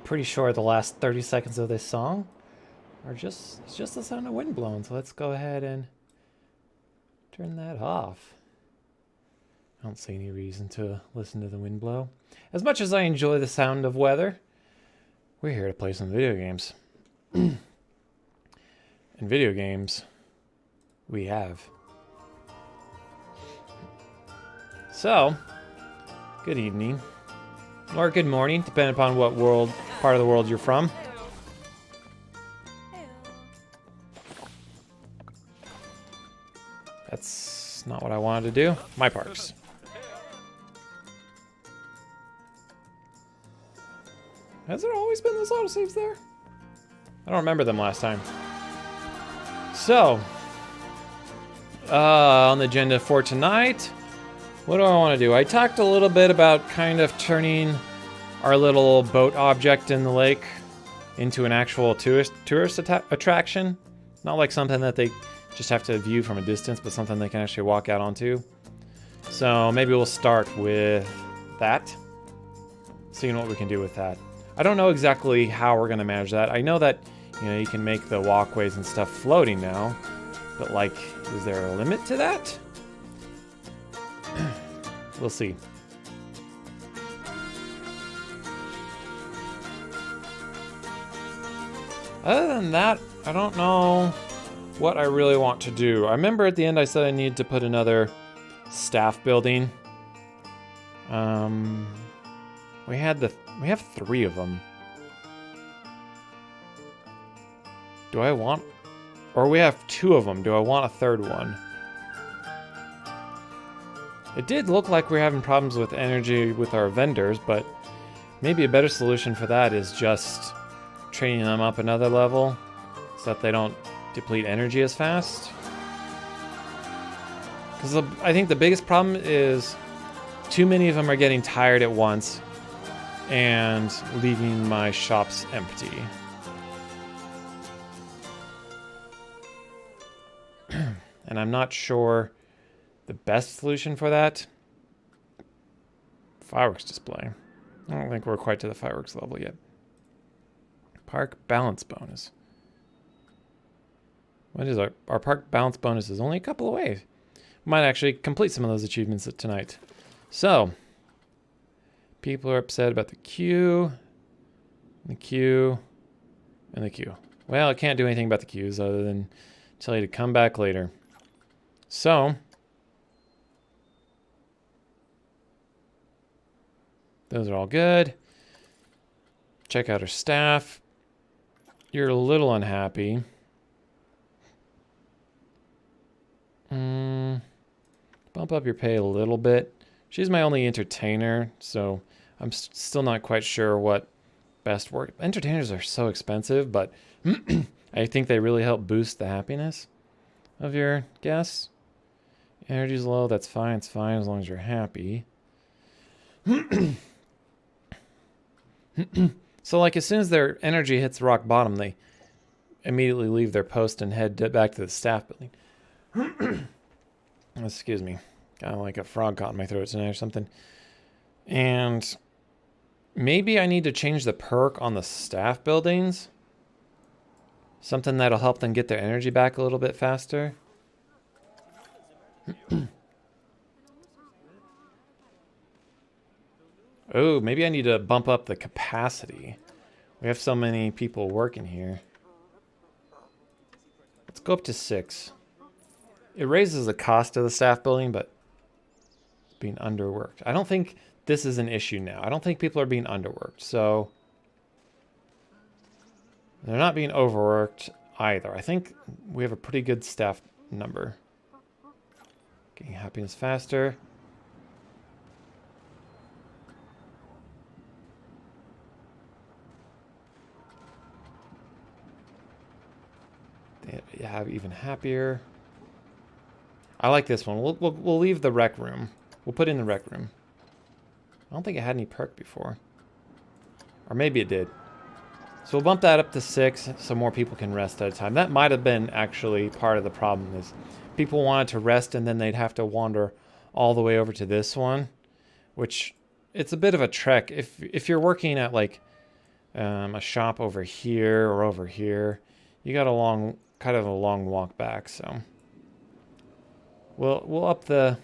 pretty sure the last 30 seconds of this song are it's just the sound of wind blowing. So let's go ahead and turn that off. I don't see any reason to listen to the wind blow. As much as I enjoy the sound of weather, we're here to play some video games. And video games we have. So, good evening. Or good morning, depending upon what part of the world you're from. That's not what I wanted to do. My parks. Has there always been those autosaves there? I don't remember them last time. So, on the agenda for tonight, what do I want to do? I talked a little bit about kind of turning our little boat object in the lake into an actual tourist attraction. Not like something that they just have to view from a distance, but something they can actually walk out onto. So maybe we'll start with that, seeing what we can do with that. I don't know exactly how we're going to manage that. I know that, you can make the walkways and stuff floating now, but like, is there a limit to that? We'll see. Other than that, I don't know what I really want to do. I remember at the end I said I needed to put another staff building. We have 3 of them. Do I want, or we have 2 of them. Do I want a 3rd one? It did look like we're having problems with energy with our vendors, but maybe a better solution for that is just training them up another level so that they don't deplete energy as fast. Because I think the biggest problem is too many of them are getting tired at once and leaving my shops empty. And I'm not sure the best solution for that. Fireworks display. I don't think we're quite to the fireworks level yet. Park balance bonus. What is our park balance bonus is only a couple of ways. We might actually complete some of those achievements tonight. So, people are upset about the queue, the queue, and the queue. Well, I can't do anything about the queues other than tell you to come back later. So, those are all good. Check out our staff. You're a little unhappy. Bump up your pay a little bit. She's my only entertainer, so I'm still not quite sure what best work. Entertainers are so expensive, but I think they really help boost the happiness of your guests. Energy's low, that's fine. It's fine as long as you're happy. So like as soon as their energy hits rock bottom, they immediately leave their post and head back to the staff building. Excuse me. Got like a frog caught in my throat tonight or something. And maybe I need to change the perk on the staff buildings. Something that'll help them get their energy back a little bit faster. Oh, maybe I need to bump up the capacity. We have so many people working here. Let's go up to 6. It raises the cost of the staff building, but it's being underworked. I don't think this is an issue now. I don't think people are being underworked, so they're not being overworked either. I think we have a pretty good staff number. Getting happiness faster. They have even happier. I like this one. We'll leave the rec room. We'll put in the rec room. I don't think it had any perk before. Or maybe it did. So we'll bump that up to 6 so more people can rest at a time. That might have been actually part of the problem is people wanted to rest and then they'd have to wander all the way over to this one, which it's a bit of a trek. If you're working at like a shop over here or over here. You got kind of a long walk back, so we'll up the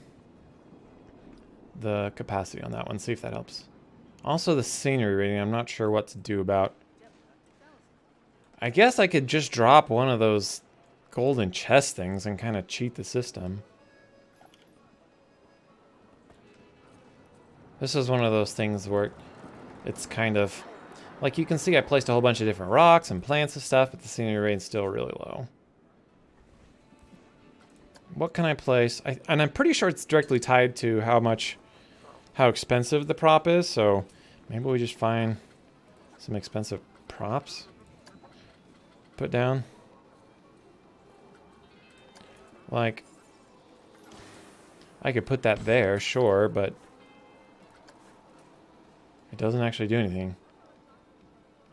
capacity on that one, see if that helps. Also the scenery rating, I'm not sure what to do about. I guess I could just drop one of those golden chest things and kind of cheat the system. This is one of those things where it's kind of, like you can see I placed a whole bunch of different rocks and plants and stuff, but the scenery rating's still really low. What can I place? And I'm pretty sure it's directly tied to how expensive the prop is, so maybe we just find some expensive props. Put down. Like, I could put that there, sure, but it doesn't actually do anything.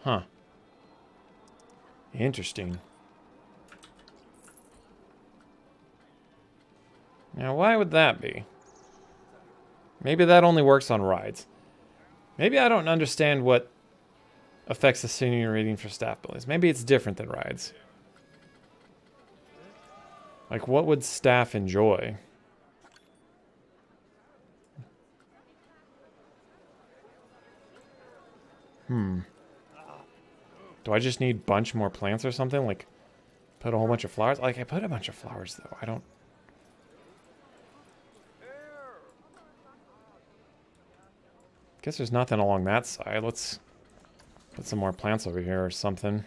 Huh. Interesting. Now, why would that be? Maybe that only works on rides. Maybe I don't understand what affects the scenery rating for staff buildings. Maybe it's different than rides. Like, what would staff enjoy? Do I just need a bunch more plants or something? Like, put a whole bunch of flowers? Like, I put a bunch of flowers, though. I don't... Guess there's nothing along that side. Let's put some more plants over here or something.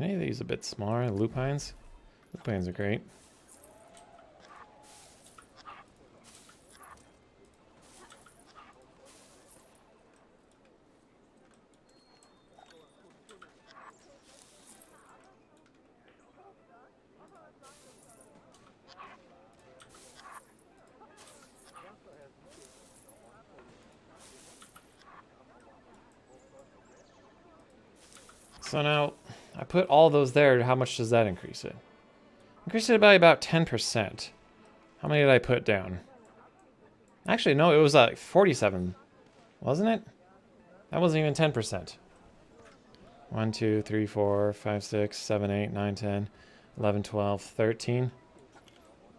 Any of these a bit smaller? Lupines? Lupines are great. So now, I put all those there. How much does that increase it? Increase it by about 10%. How many did I put down? Actually, no, it was like 47, wasn't it? That wasn't even 10%. 1, 2, 3, 4, 5, 6, 7, 8, 9, 10, 11, 12, 13.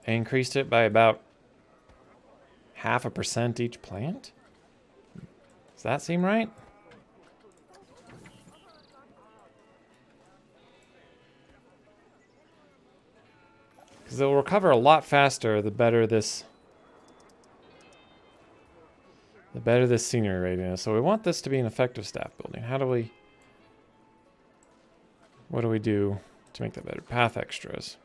I increased it by about 0.5% each plant? Does that seem right? Because they'll recover a lot faster the better this scenery rating is. So we want this to be an effective staff building. What do we do to make that better? Path extras.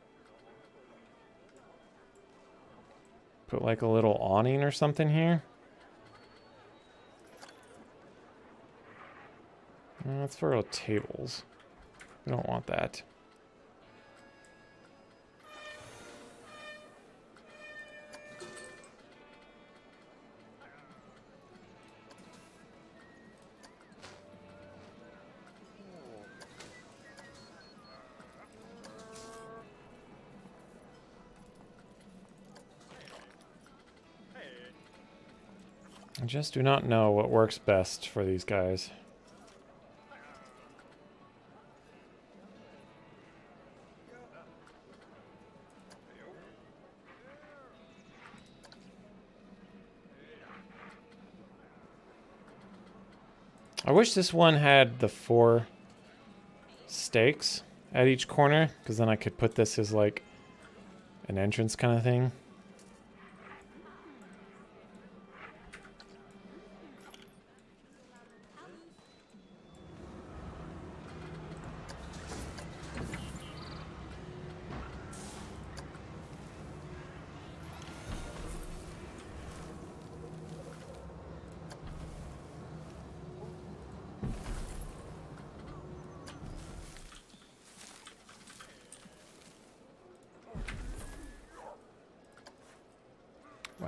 Put like a little awning or something here. That's for tables. We don't want that. I just do not know what works best for these guys. I wish this one had the 4 stakes at each corner, because then I could put this as like an entrance kind of thing.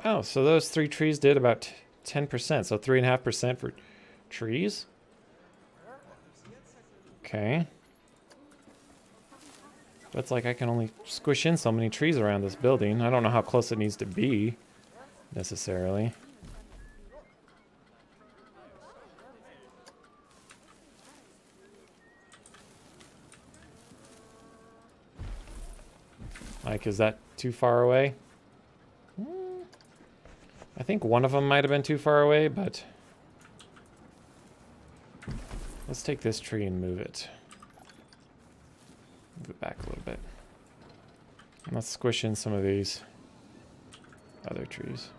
Wow, so those 3 trees did about 10%, so 3.5% for trees? Okay. That's like I can only squish in so many trees around this building. I don't know how close it needs to be. necessarily. Like, is that too far away? I think one of them might have been too far away, but let's take this tree and move it. Move it back a little bit. And let's squish in some of these other trees.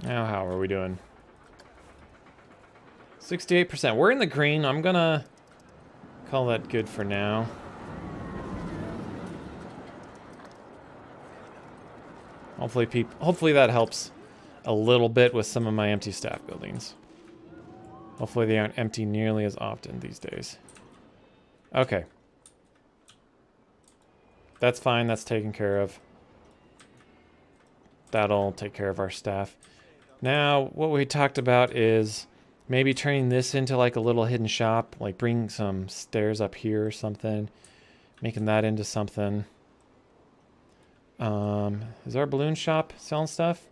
Now, how are we doing? 68%. We're in the green. I'm gonna call that good for now. Hopefully that helps a little bit with some of my empty staff buildings. Hopefully they aren't empty nearly as often these days. Okay. That's fine. That's taken care of. That'll take care of our staff. Now, what we talked about is maybe turning this into like a little hidden shop, like bring some stairs up here or something, making that into something. Is our balloon shop selling stuff?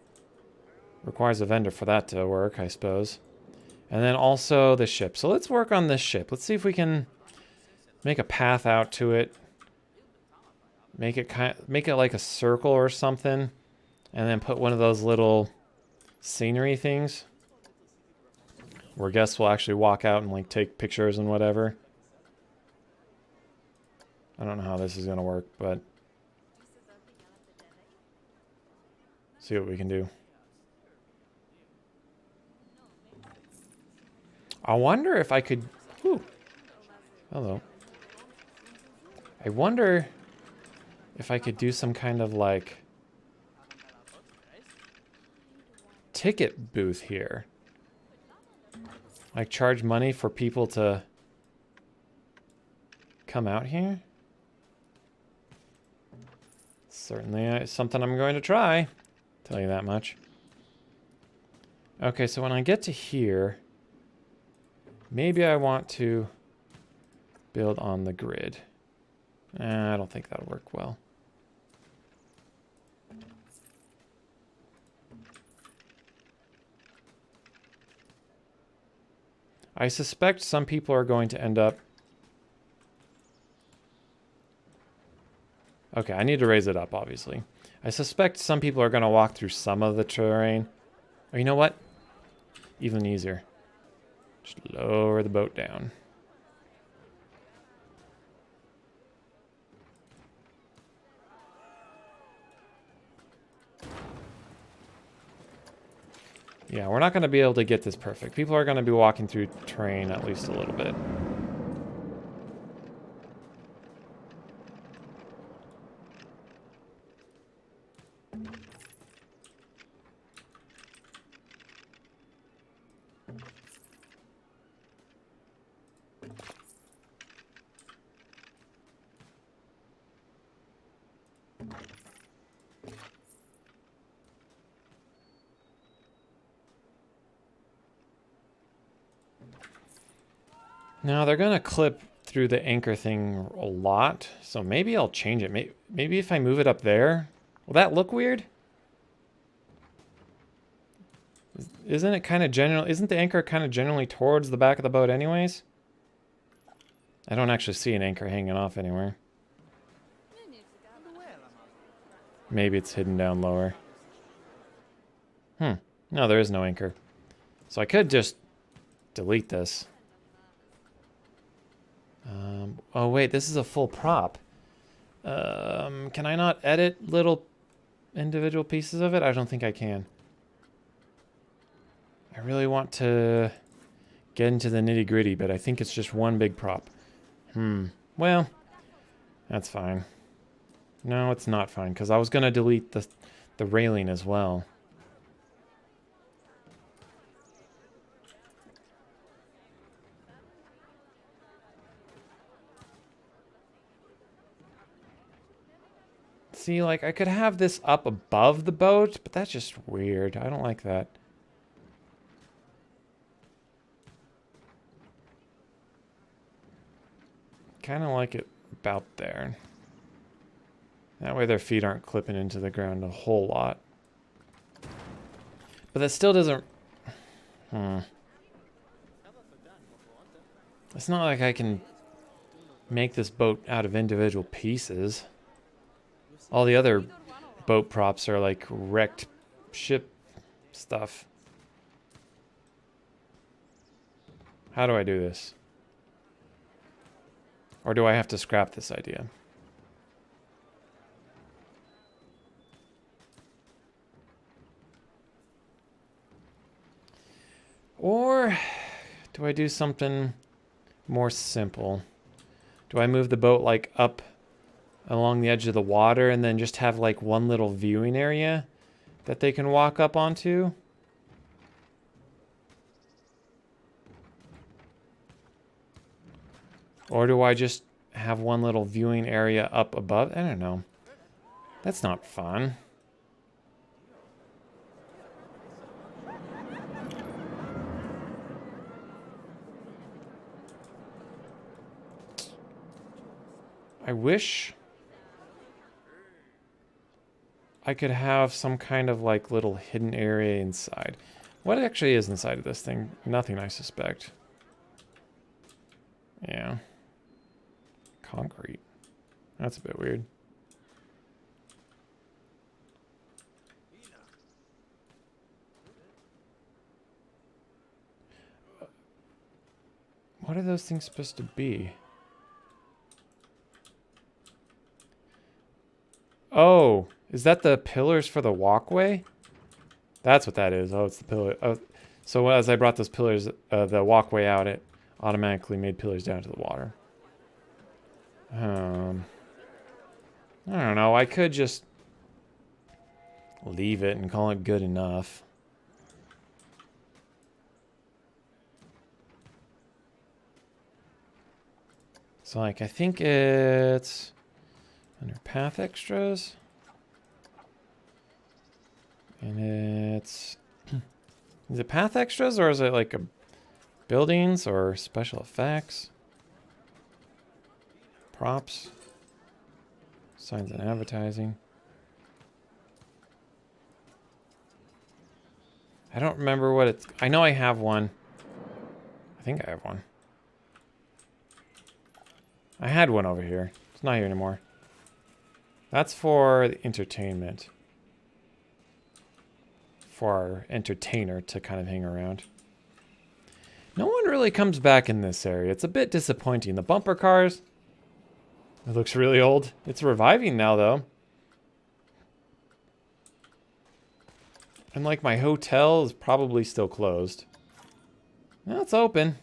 Requires a vendor for that to work, I suppose. And then also the ship. So let's work on this ship. Let's see if we can make a path out to it. Make it like a circle or something. And then put one of those little scenery things where guests will actually walk out and like take pictures and whatever. I don't know how this is gonna work, but see what we can do. I wonder if I could... Ooh. Hello. I wonder if I could do some kind of like ticket booth here. Like charge money for people to come out here. Certainly something I'm going to try. Tell you that much. Okay, so when I get to here, maybe I want to build on the grid. I don't think that'll work well. I suspect some people are going to end up... Okay, I need to raise it up, obviously. I suspect some people are going to walk through some of the terrain. Or you know what? Even easier. Just lower the boat down. Yeah, we're not going to be able to get this perfect. People are going to be walking through terrain at least a little bit. Now they're gonna clip through the anchor thing a lot, so maybe I'll change it. Maybe if I move it up there, will that look weird? Isn't it kind of general? Isn't the anchor kind of generally towards the back of the boat, anyways? I don't actually see an anchor hanging off anywhere. Maybe it's hidden down lower. No, there is no anchor. So I could just delete this. Oh wait, this is a full prop. Can I not edit little individual pieces of it? I don't think I can. I really want to get into the nitty-gritty, but I think it's just one big prop. Well, that's fine. No, it's not fine, because I was going to delete the railing as well. See, like, I could have this up above the boat, but that's just weird. I don't like that. kind of like it about there. That way their feet aren't clipping into the ground a whole lot. But that still doesn't... It's not like I can make this boat out of individual pieces. All the other boat props are like wrecked ship stuff. How do I do this? Or do I have to scrap this idea? Or do I do something more simple? Do I move the boat like up along the edge of the water and then just have like one little viewing area that they can walk up onto? Or do I just have one little viewing area up above? I don't know. That's not fun. I wish I could have some kind of like little hidden area inside. What actually is inside of this thing? Nothing, I suspect. Yeah. Concrete. That's a bit weird. What are those things supposed to be? Oh, is that the pillars for the walkway? That's what that is. Oh, it's the pillar. Oh, so as I brought those pillars, the walkway out, it automatically made pillars down to the water. I don't know. I could just leave it and call it good enough. So, like, I think it's under path extras. And it's... Is it path extras or is it like a buildings or special effects? Props. Signs and advertising. I don't remember what it's... I know I have one. I think I have one. I had one over here. It's not here anymore. That's for the entertainment. For our entertainer to kind of hang around. No one really comes back in this area. It's a bit disappointing. The bumper cars... It looks really old. It's reviving now, though. And like my hotel is probably still closed. No, it's open.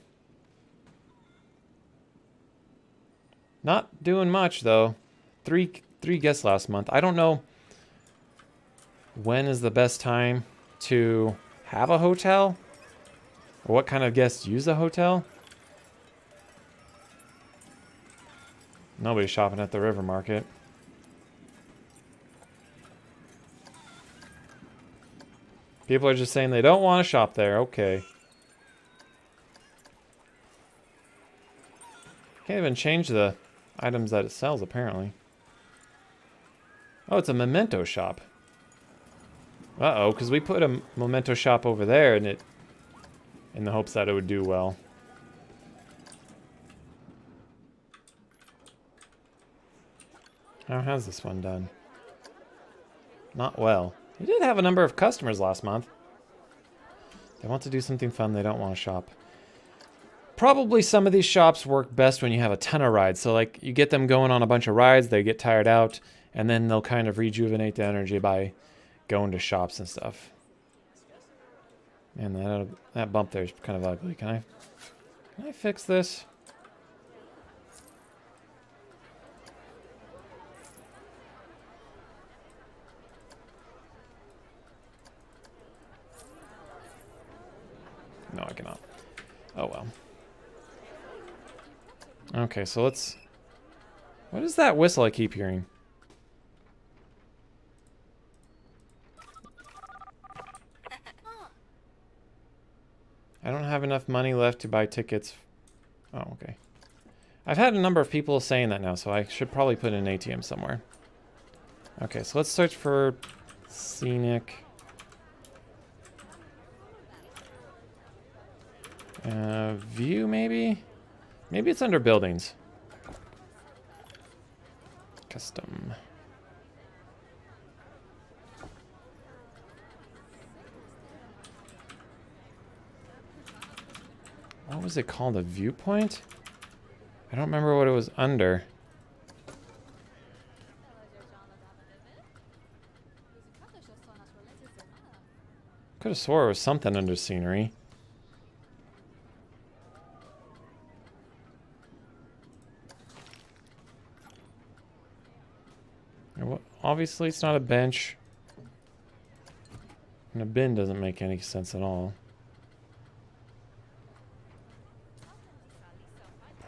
Not doing much, though. Three guests last month. I don't know when is the best time to have a hotel. Or what kind of guests use a hotel. Nobody's shopping at the river market. People are just saying they don't want to shop there. Okay. Can't even change the items that it sells, apparently. Oh, it's a memento shop. Uh-oh, because we put a memento shop over there and it... in the hopes that it would do well. How has this one done? Not well. We did have a number of customers last month. They want to do something fun, they don't want to shop. Probably some of these shops work best when you have a ton of rides. So like you get them going on a bunch of rides, they get tired out, and then they'll kind of rejuvenate the energy by going to shops and stuff. Man, that bump there is kind of ugly. Can I fix this? No, I cannot. Oh, well. Okay, so let's... What is that whistle I keep hearing? I don't have enough money left to buy tickets. Oh, okay. I've had a number of people saying that now, so I should probably put in an ATM somewhere. Okay, so let's search for scenic. View, maybe? Maybe it's under buildings. Custom. What was it called? A viewpoint? I don't remember what it was under. Could have swore it was something under scenery. Obviously, it's not a bench. And a bin doesn't make any sense at all.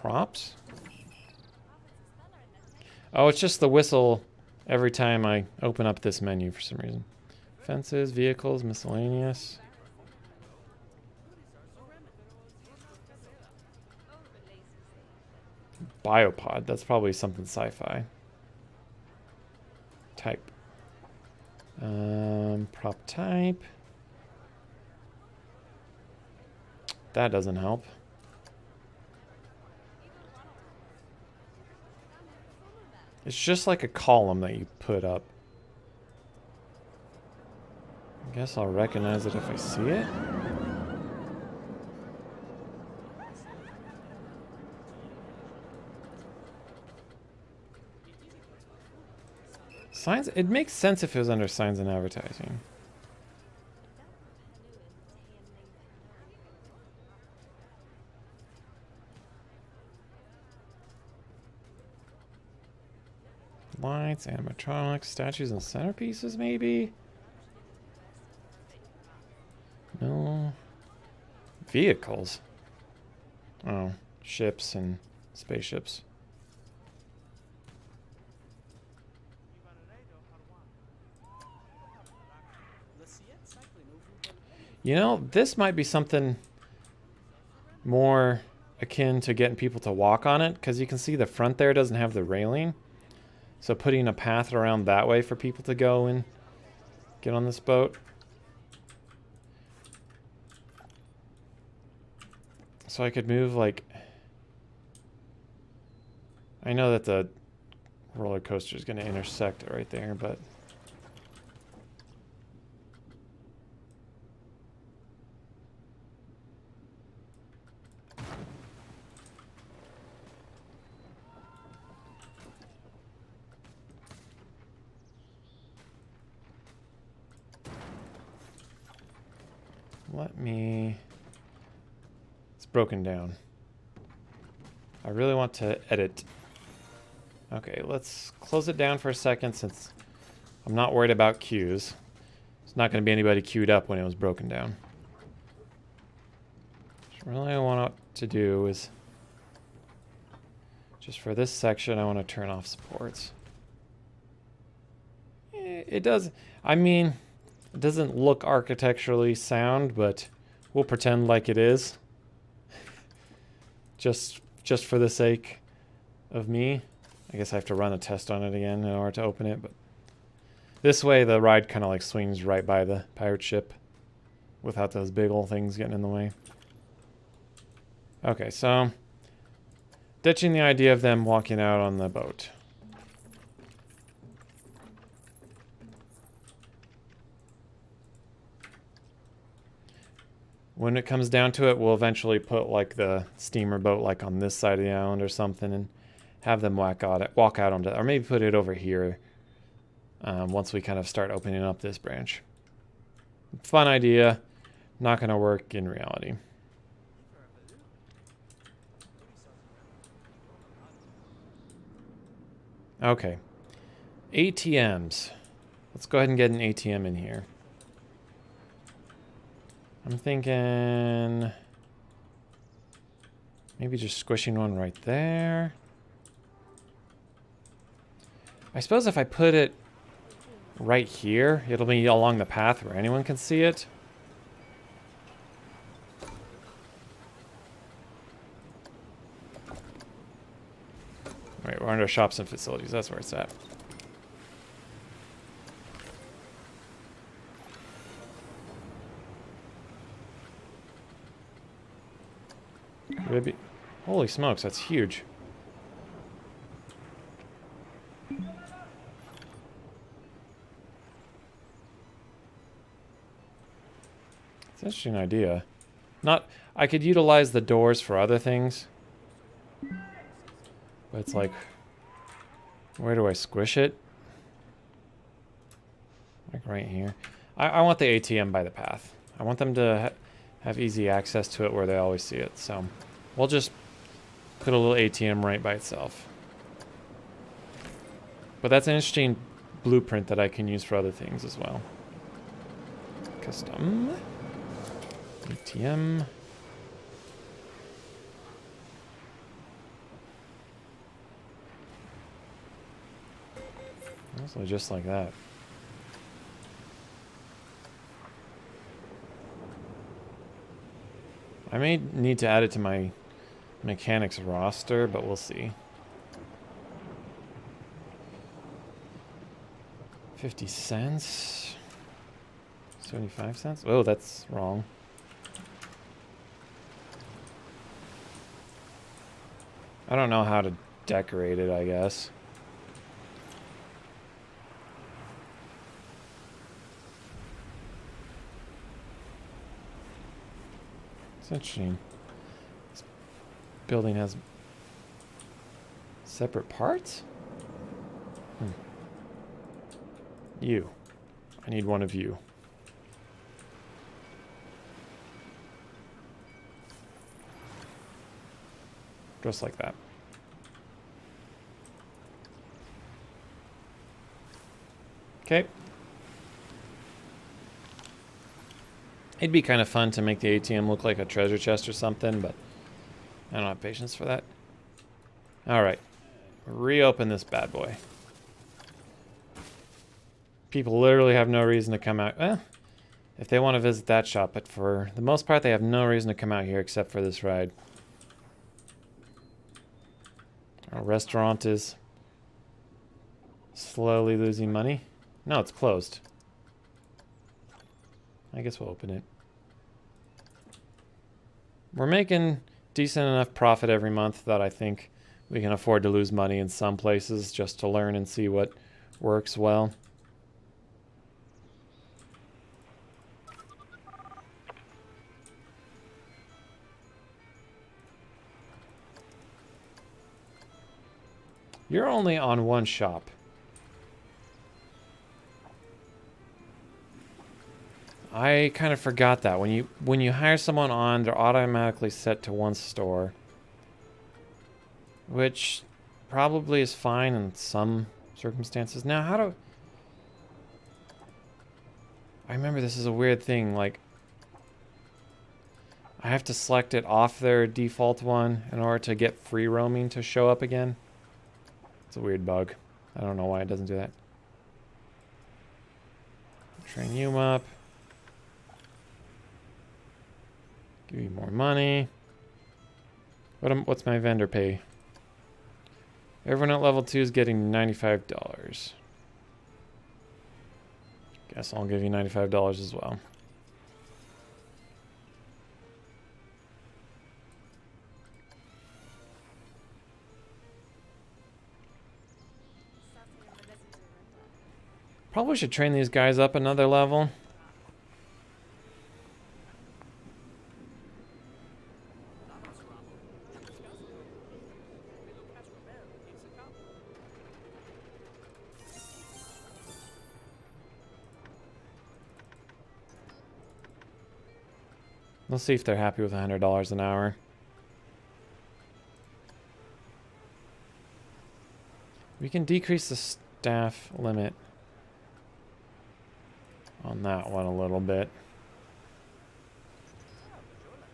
Props? Oh, it's just the whistle every time I open up this menu for some reason. Fences, vehicles, miscellaneous. Biopod, that's probably something sci-fi. Type. Prop type. That doesn't help. It's just like a column that you put up. I guess I'll recognize it if I see it. Signs, it makes sense if it was under signs and advertising. Lights, animatronics, statues, and centerpieces, maybe? No. Vehicles. Oh, ships and spaceships. You know, this might be something more akin to getting people to walk on it, because you can see the front there doesn't have the railing. So putting a path around that way for people to go and get on this boat. So I could move, like... I know that the roller coaster is going to intersect it right there, but... Let me... It's broken down. I really want to edit. Okay, let's close it down for a second since I'm not worried about queues. It's not going to be anybody queued up when it was broken down. So really I want to do is... Just for this section, I want to turn off supports. It does... I mean... It doesn't look architecturally sound, but we'll pretend like it is. Just for the sake of me. I guess I have to run a test on it again in order to open it, but this way the ride kind of like swings right by the pirate ship without those big old things getting in the way. Okay, so ditching the idea of them walking out on the boat. When it comes down to it, we'll eventually put like the steamer boat like on this side of the island or something and have them walk out onto it, or maybe put it over here once we kind of start opening up this branch. Fun idea, not going to work in reality. Okay, ATMs. Let's go ahead and get an ATM in here. I'm thinking maybe just squishing one right there. I suppose if I put it right here, it'll be along the path where anyone can see it. We're under shops and facilities. That's where it's at. Could it be? Holy smokes, that's huge. It's an interesting idea. I could utilize the doors for other things. But it's like, where do I squish it? Like right here. I want the ATM by the path. I want them to have easy access to it where they always see it. So we'll just put a little ATM right by itself. But that's an interesting blueprint that I can use for other things as well. Custom. ATM. Also just like that. I may need to add it to my mechanics roster, but we'll see. 50 cents. 75 cents? Oh, that's wrong. I don't know how to decorate it, I guess. It's interesting. This building has separate parts? You. I need one of you. Just like that. Okay. It'd be kind of fun to make the ATM look like a treasure chest or something, but I don't have patience for that. Alright. Reopen this bad boy. People literally have no reason to come out. If they want to visit that shop, but for the most part, they have no reason to come out here except for this ride. Our restaurant is slowly losing money. No, it's closed. I guess we'll open it. We're making decent enough profit every month that I think we can afford to lose money in some places just to learn and see what works well. You're only on one shop. I kind of forgot that. When you hire someone on, they're automatically set to one store. Which probably is fine in some circumstances. Now, how do... I remember this is a weird thing, like... I have to select it off their default one in order to get free roaming to show up again. It's a weird bug. I don't know why it doesn't do that. Train you up. Give you more money. What's my vendor pay? Everyone at level 2 is getting $95. Guess I'll give you $95 as well. Probably should train these guys up another level. Let's see if they're happy with $100 an hour. We can decrease the staff limit on that one a little bit.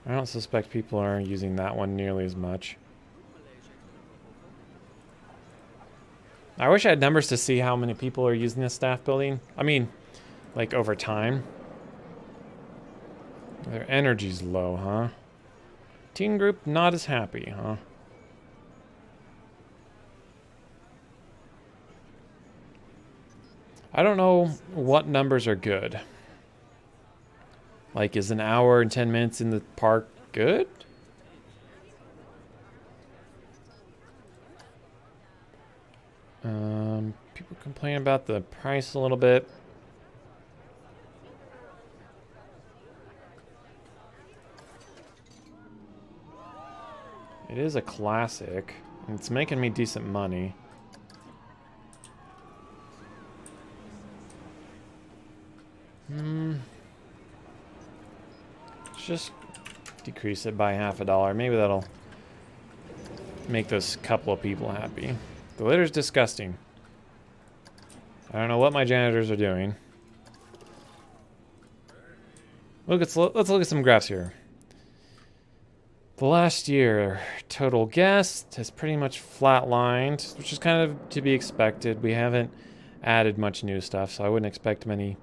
I don't suspect people are using that one nearly as much. I wish I had numbers to see how many people are using this staff building. I mean, like over time. Their energy's low, huh? Teen group not as happy, huh? I don't know what numbers are good. Like, is an hour and 10 minutes in the park good? People complain about the price a little bit. It is a classic, and it's making me decent money. Let's just decrease it by $50. Maybe that'll make those couple of people happy. The litter's disgusting. I don't know what my janitors are doing. Let's look at some graphs here. The last year, total guests has pretty much flatlined, which is kind of to be expected. We haven't added much new stuff, so I wouldn't expect many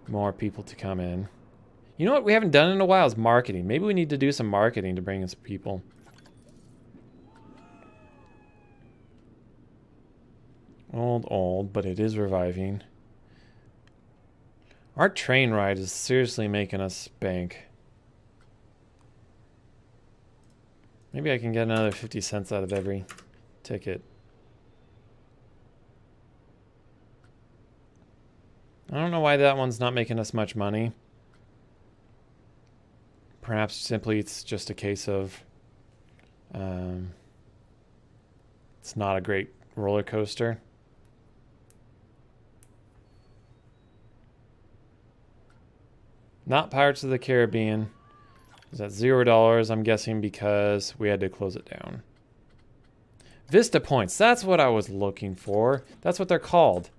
more people to come in. You know what we haven't done in a while is marketing. Maybe we need to do some marketing to bring in some people. Old, but it is reviving. Our train ride is seriously making us bank. Maybe I can get another 50 cents out of every ticket. I don't know why that one's not making us much money. Perhaps simply it's just a case of it's not a great roller coaster. Not Pirates of the Caribbean. Is at $0, I'm guessing because we had to close it down. Vista Points, that's what I was looking for. That's what they're called.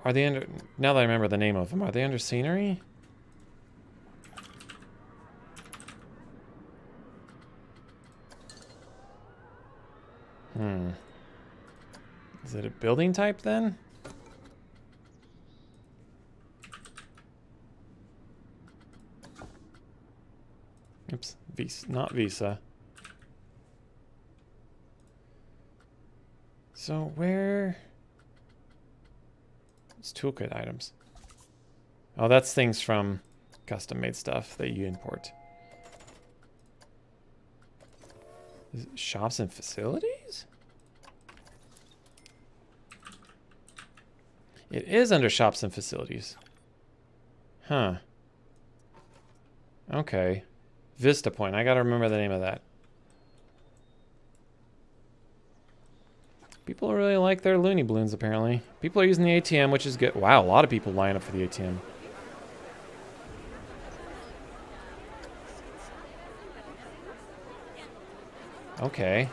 Are they under, now that I remember the name of them, are they under scenery? Is it a building type then? Oops, Visa, not Visa. So where? It's toolkit items. Oh, that's things from custom-made stuff that you import. Is it shops and facilities? It is under shops and facilities. Huh. Okay. Vista Point. I gotta remember the name of that. People really like their Looney Balloons, apparently. People are using the ATM, which is good. Wow, a lot of people line up for the ATM. Okay.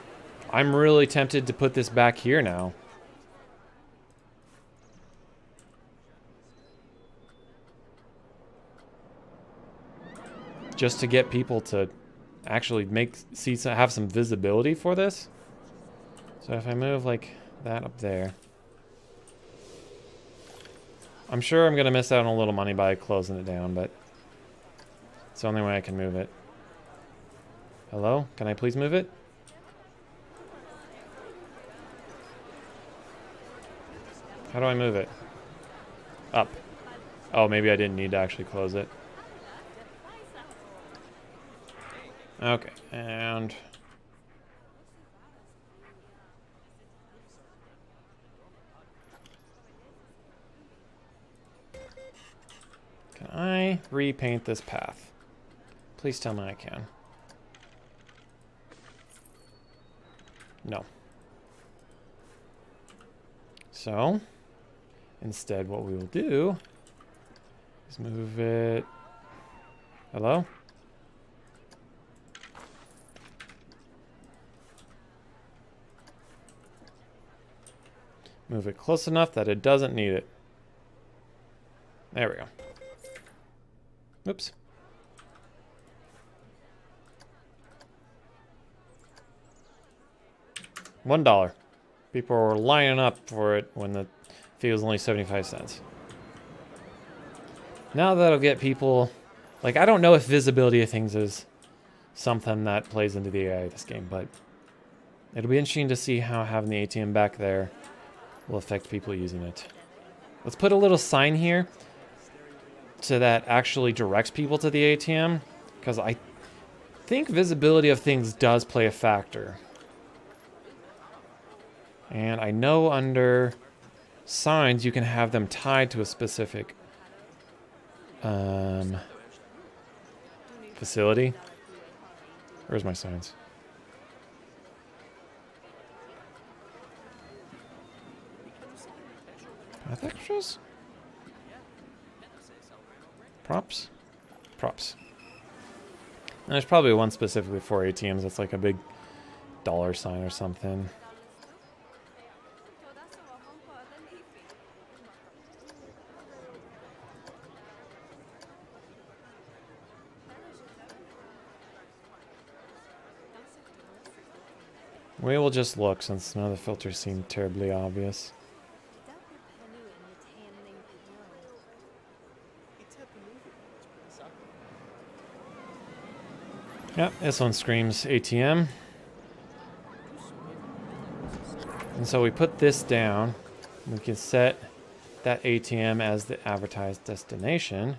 I'm really tempted to put this back here now. Just to get people to actually have some visibility for this. So if I move like that up there, I'm sure I'm gonna miss out on a little money by closing it down, but it's the only way I can move it. Hello? Can I please move it? How do I move it? Up. Oh, maybe I didn't need to actually close it. Okay, and can I repaint this path? Please tell me I can. No. So, instead what we will do is move it... Hello? Move it close enough that it doesn't need it. There we go. Oops. $1. People were lining up for it when the fee was only 75 cents. Now that'll get people... Like, I don't know if visibility of things is something that plays into the AI of this game, but it'll be interesting to see how having the ATM back there will affect people using it. Let's put a little sign here so that actually directs people to the ATM, because I think visibility of things does play a factor. And I know under signs you can have them tied to a specific facility. Where's my signs? Path extras? Props? Props. And there's probably one specifically for ATMs that's like a big dollar sign or something. We will just look since none of the filters seem terribly obvious. Yep, this one screams ATM. And so we put this down. We can set that ATM as the advertised destination.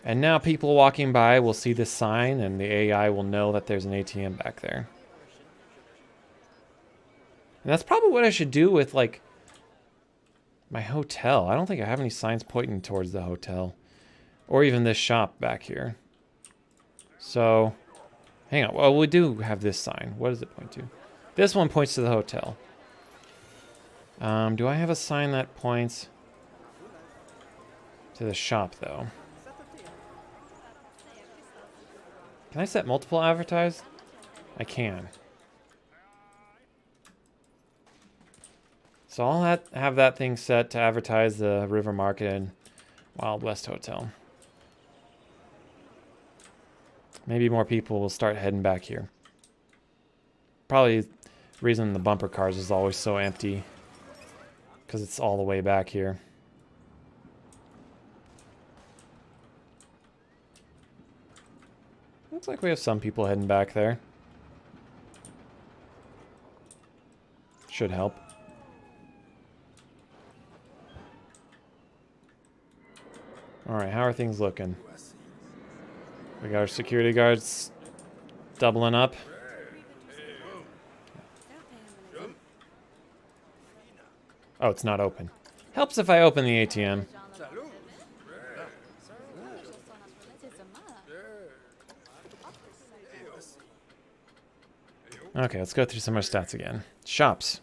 And now people walking by will see this sign and the AI will know that there's an ATM back there. And that's probably what I should do with, like, my hotel. I don't think I have any signs pointing towards the hotel. Or even this shop back here. So, hang on. Well, we do have this sign. What does it point to? This one points to the hotel. Do I have a sign that points to the shop, though? Can I set multiple advertised? I can. So I'll have that thing set to advertise the River Market and Wild West Hotel. Maybe more people will start heading back here. Probably the reason the bumper cars is always so empty, because it's all the way back here. Looks like we have some people heading back there. Should help. Alright, how are things looking? We got our security guards doubling up. Oh, it's not open. Helps if I open the ATM. Okay, let's go through some of our stats again. Shops.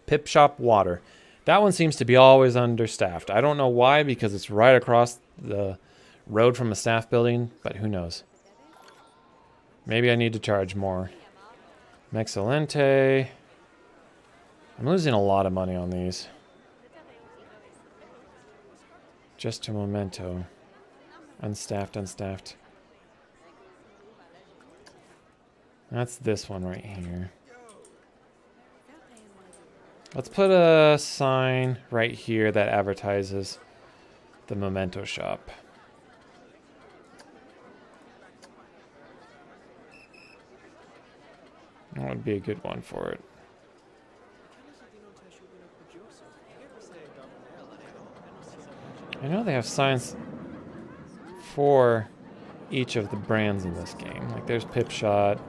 Pip Shop Water. That one seems to be always understaffed. I don't know why, because it's right across the road from a staff building, but who knows. Maybe I need to charge more. Mexcelente. I'm losing a lot of money on these. Just a momento. Unstaffed, unstaffed. That's this one right here. Let's put a sign right here that advertises the Memento shop. That would be a good one for it. I know they have signs for each of the brands in this game. Like there's Pip Shot,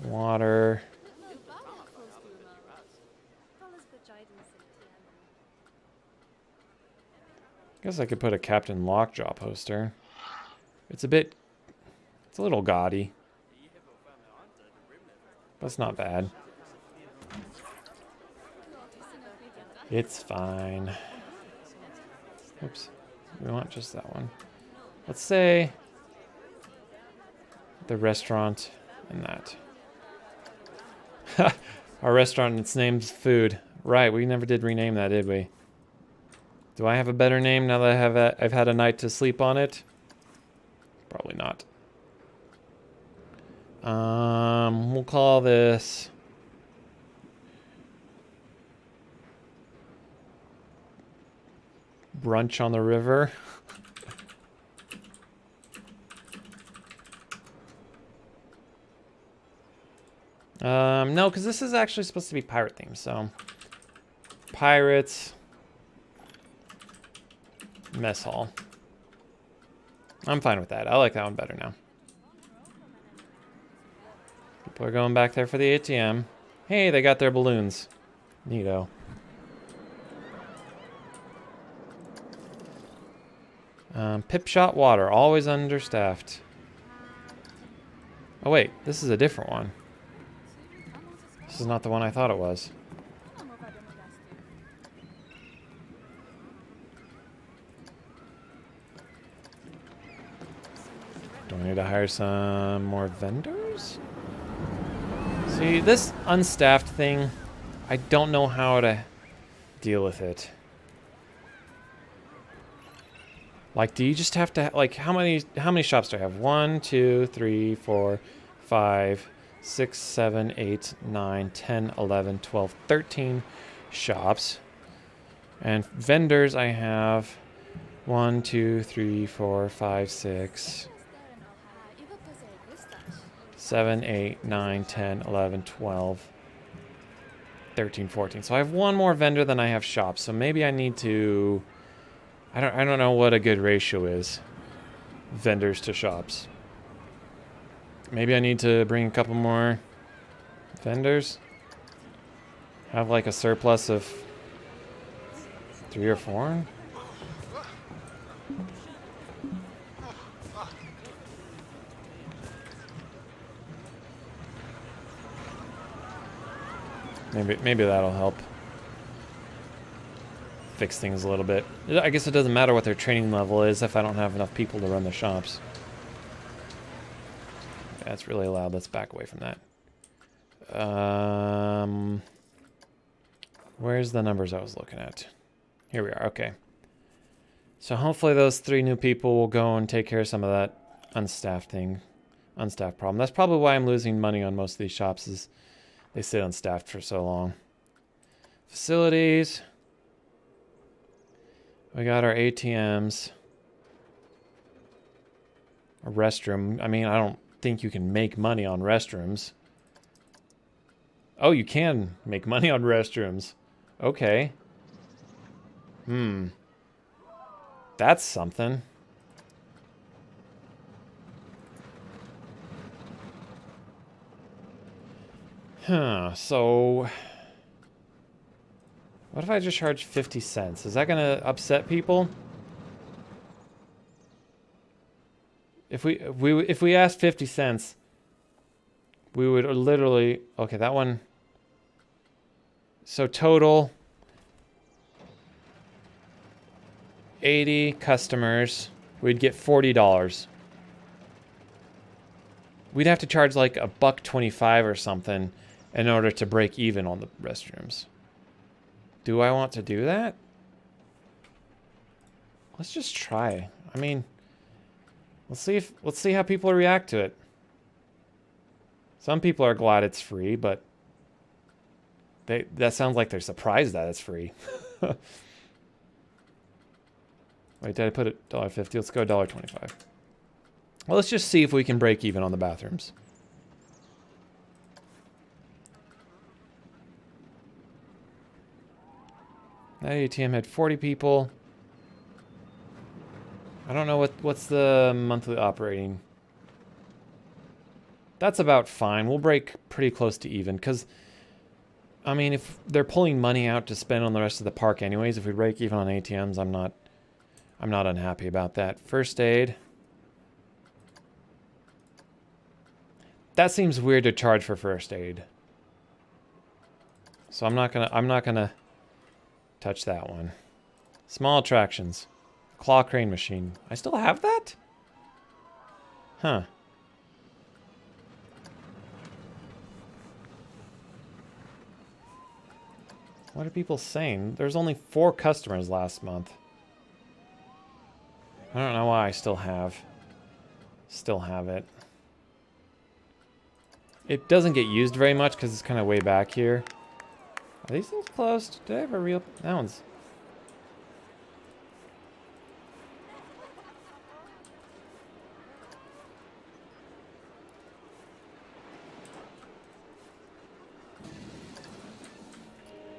Water. Guess I could put a Captain Lockjaw poster. It's a little gaudy. That's not bad. It's fine. Oops. We want just that one. Let's say the restaurant and that. Our restaurant, its name's Food. Right, we never did rename that, did we? Do I have a better name now that I've had a night to sleep on it? Probably not. We'll call this Brunch on the River. No, because this is actually supposed to be pirate themed, so pirates. mess hall. I'm fine with that. I like that one better now. People are going back there for the ATM. Hey, they got their balloons. Neato. Pip shot water, always understaffed. Oh wait, this is a different one. This is not the one I thought it was. Do I need to hire some more vendors? See, this unstaffed thing, I don't know how to deal with it. Like, do you just have to, like, how many shops do I have? 1, 2, 3, 4, 5, 6, 7, 8, 9, 10, 11, 12, 13 shops. And vendors I have 1, 2, 3, 4, 5, 6, 7, 8, 9, 10, 11, 12, 13, 14. So I have one more vendor than I have shops. So maybe I need to... I don't know what a good ratio is. Vendors to shops. Maybe I need to bring a couple more vendors. Have like a surplus of 3 or 4. Maybe that'll help fix things a little bit. I guess it doesn't matter what their training level is if I don't have enough people to run the shops. Yeah, that's really loud. Let's back away from that. Where's the numbers I was looking at? Here we are. Okay. So hopefully those 3 new people will go and take care of some of that unstaffed problem. That's probably why I'm losing money on most of these shops, is they sit unstaffed for so long. Facilities. We got our ATMs. A restroom. I mean, I don't think you can make money on restrooms. Oh, you can make money on restrooms. Okay. That's something. Huh, so... what if I just charge 50 cents? Is that gonna upset people? If we asked 50 cents, we would literally... okay, that one... so total... 80 customers, we'd get $40. We'd have to charge like $1.25 or something in order to break even on the restrooms. Do I want to do that? Let's just try. I mean, let's see how people react to it. Some people are glad it's free, but that sounds like they're surprised that it's free. Wait, did I put it $1.50? Let's go $1.25. Well, let's just see if we can break even on the bathrooms. That ATM had 40 people. I don't know what's the monthly operating. That's about fine. We'll break pretty close to even, because I mean, if they're pulling money out to spend on the rest of the park anyways, if we break even on ATMs, I'm not unhappy about that. First aid. That seems weird to charge for first aid. So I'm not gonna touch that one. Small attractions. Claw crane machine. I still have that? Huh. What are people saying? There's only 4 customers last month. I don't know why I still have it. It doesn't get used very much because it's kind of way back here. Are these things closed? Did I have a real... that one's...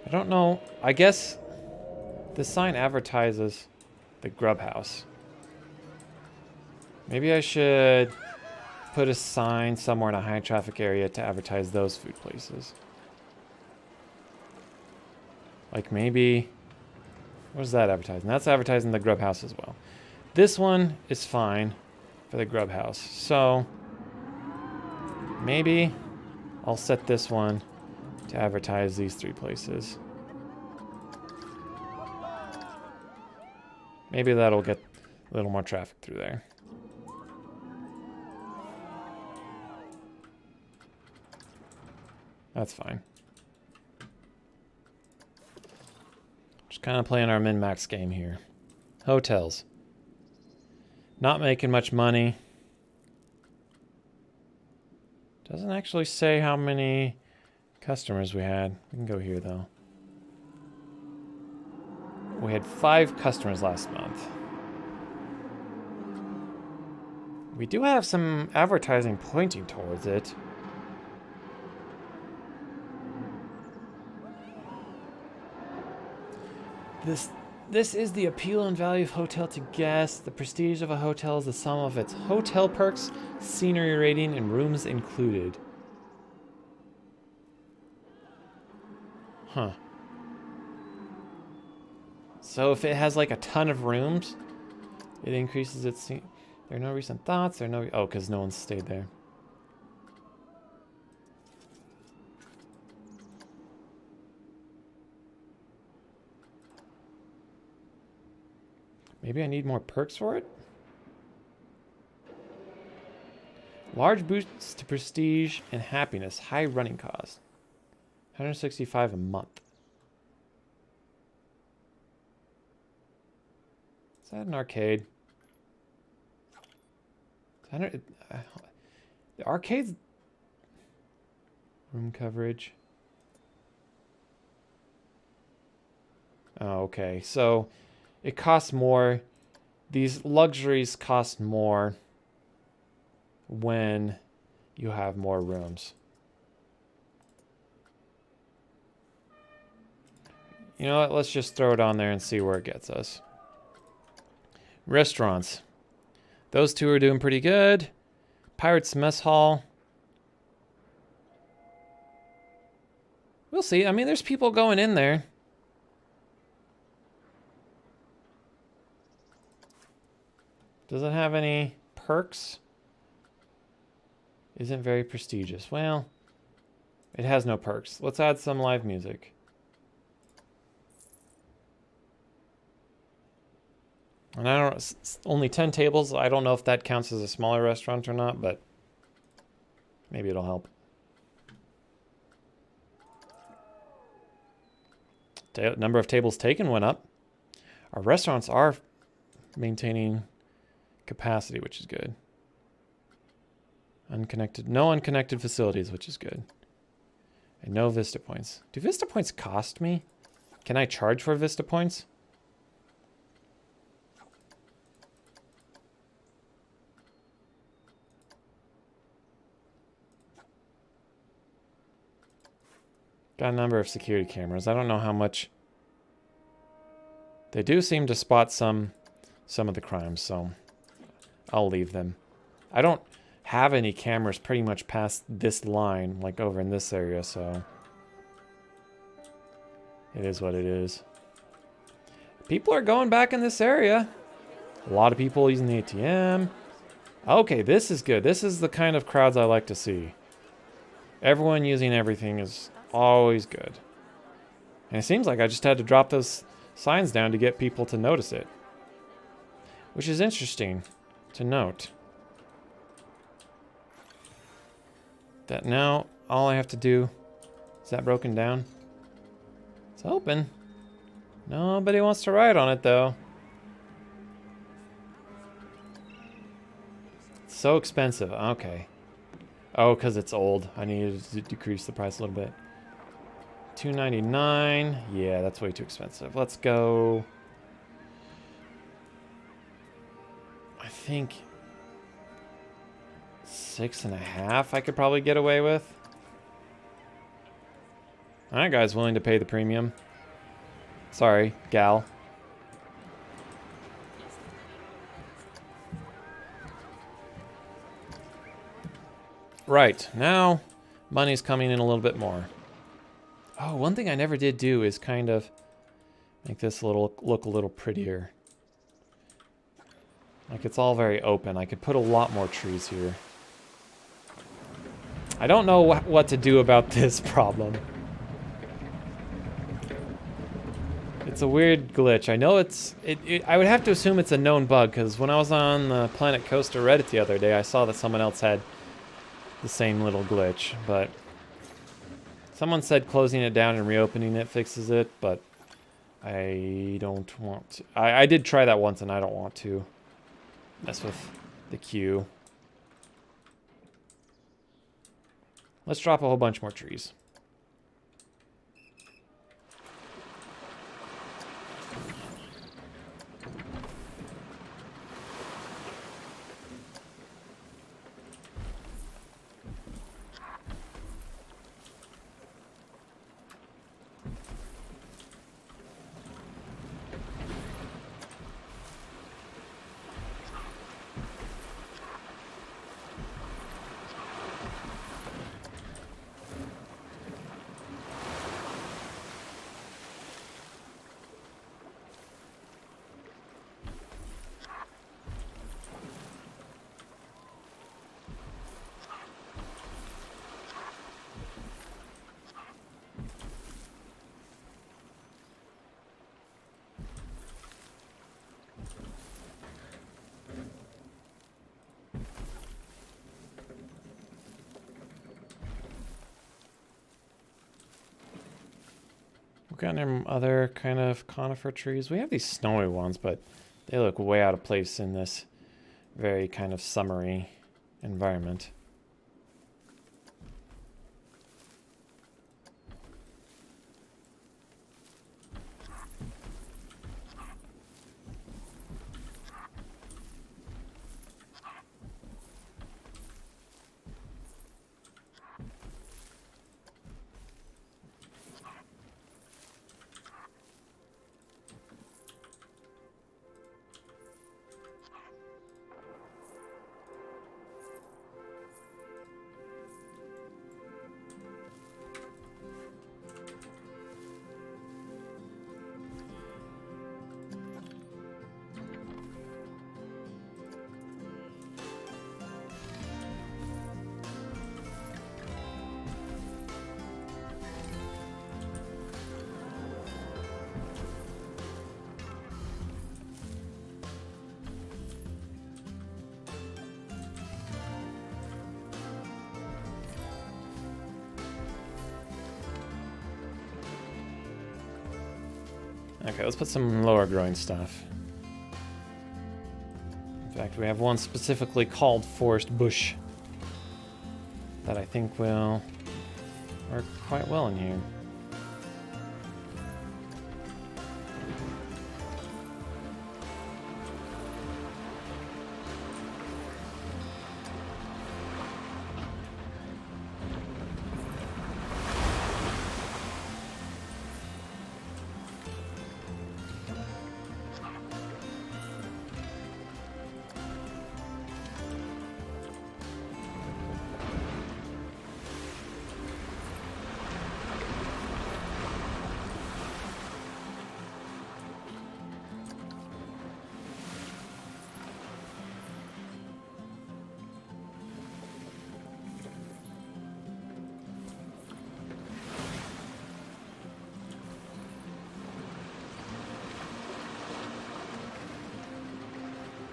I don't know. I guess the sign advertises the Grub House. Maybe I should put a sign somewhere in a high traffic area to advertise those food places. Like maybe, what is that advertising? That's advertising the Grub House as well. This one is fine for the Grub House. So maybe I'll set this one to advertise these 3 places. Maybe that'll get a little more traffic through there. That's fine. Just kind of playing our min-max game here. Hotels. Not making much money. Doesn't actually say how many customers we had. We can go here though. We had 5 customers last month. We do have some advertising pointing towards it. This is the appeal and value of hotel to guests. The prestige of a hotel is the sum of its hotel perks, scenery rating, and rooms included. Huh. So if it has like a ton of rooms, it increases its... There are no recent thoughts. There are no... Oh, because no one's stayed there. Maybe I need more perks for it? Large boosts to prestige and happiness. High running cost. 165 a month. Is that an arcade? The arcade's... Room coverage. Oh, okay. So... It costs more. These luxuries cost more when you have more rooms. You know what? Let's just throw it on there and see where it gets us. Restaurants. Those 2 are doing pretty good. Pirates Mess Hall. We'll see. I mean, there's people going in there. Does it have any perks? Isn't very prestigious. Well, it has no perks. Let's add some live music. And I don't... Only 10 tables. I don't know if that counts as a smaller restaurant or not, but maybe it'll help. Number of tables taken went up. Our restaurants are maintaining capacity, which is good. No unconnected facilities, which is good. And no Vista points. Do Vista points cost me? Can I charge for Vista points? Got a number of security cameras. I don't know how much. They do seem to spot some of the crimes, so I'll leave them. I don't have any cameras pretty much past this line, like over in this area, so it is what it is. People are going back in this area. A lot of people using the ATM. Okay, this is good. This is the kind of crowds I like to see. Everyone using everything is always good. And it seems like I just had to drop those signs down to get people to notice it. Which is interesting to note. That now all I have to do... Is that broken down? It's open. Nobody wants to ride on it though. It's so expensive. Okay. Oh, because it's old. I needed to decrease the price a little bit. $2.99. Yeah, that's way too expensive. Let's go... I think 6.5 I could probably get away with. Alright guys, willing to pay the premium. Sorry, gal. Right, now money's coming in a little bit more. Oh, one thing I never did do is kind of make this look a little prettier. Like it's all very open. I could put a lot more trees here. I don't know what to do about this problem. It's a weird glitch. I know I would have to assume it's a known bug, because when I was on the Planet Coaster Reddit the other day, I saw that someone else had the same little glitch, but someone said closing it down and reopening it fixes it, but I don't want to. I did try that once, and I don't want to mess with the queue. Let's drop a whole bunch more trees. We've got any other kind of conifer trees. We have these snowy ones, but they look way out of place in this very kind of summery environment. Okay, let's put some lower growing stuff. In fact, we have one specifically called Forest Bush that I think will work quite well in here.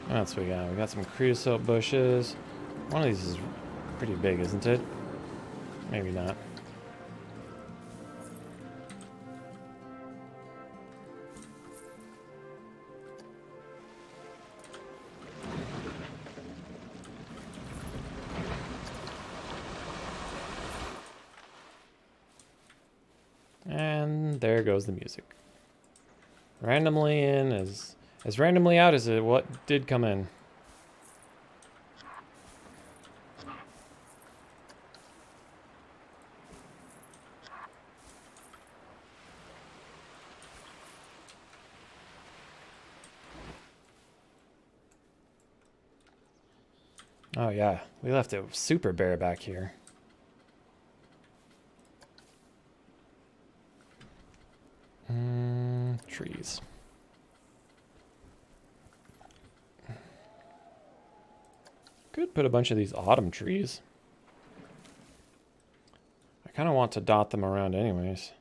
What else we got? We got some creosote bushes. One of these is pretty big, isn't it? Maybe not. And there goes the music. Randomly in as randomly out as it what did come in. Oh yeah, we left it super bare back here. Trees. Could put a bunch of these autumn trees. I kind of want to dot them around anyways.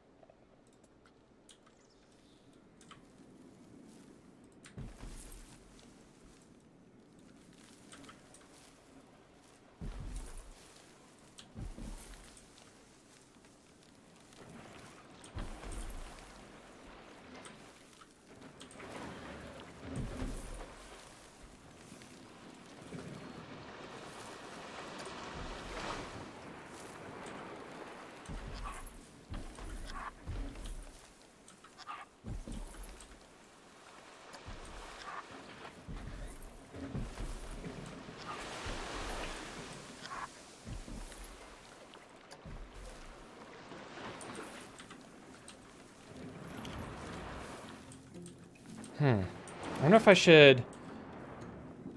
I wonder if I should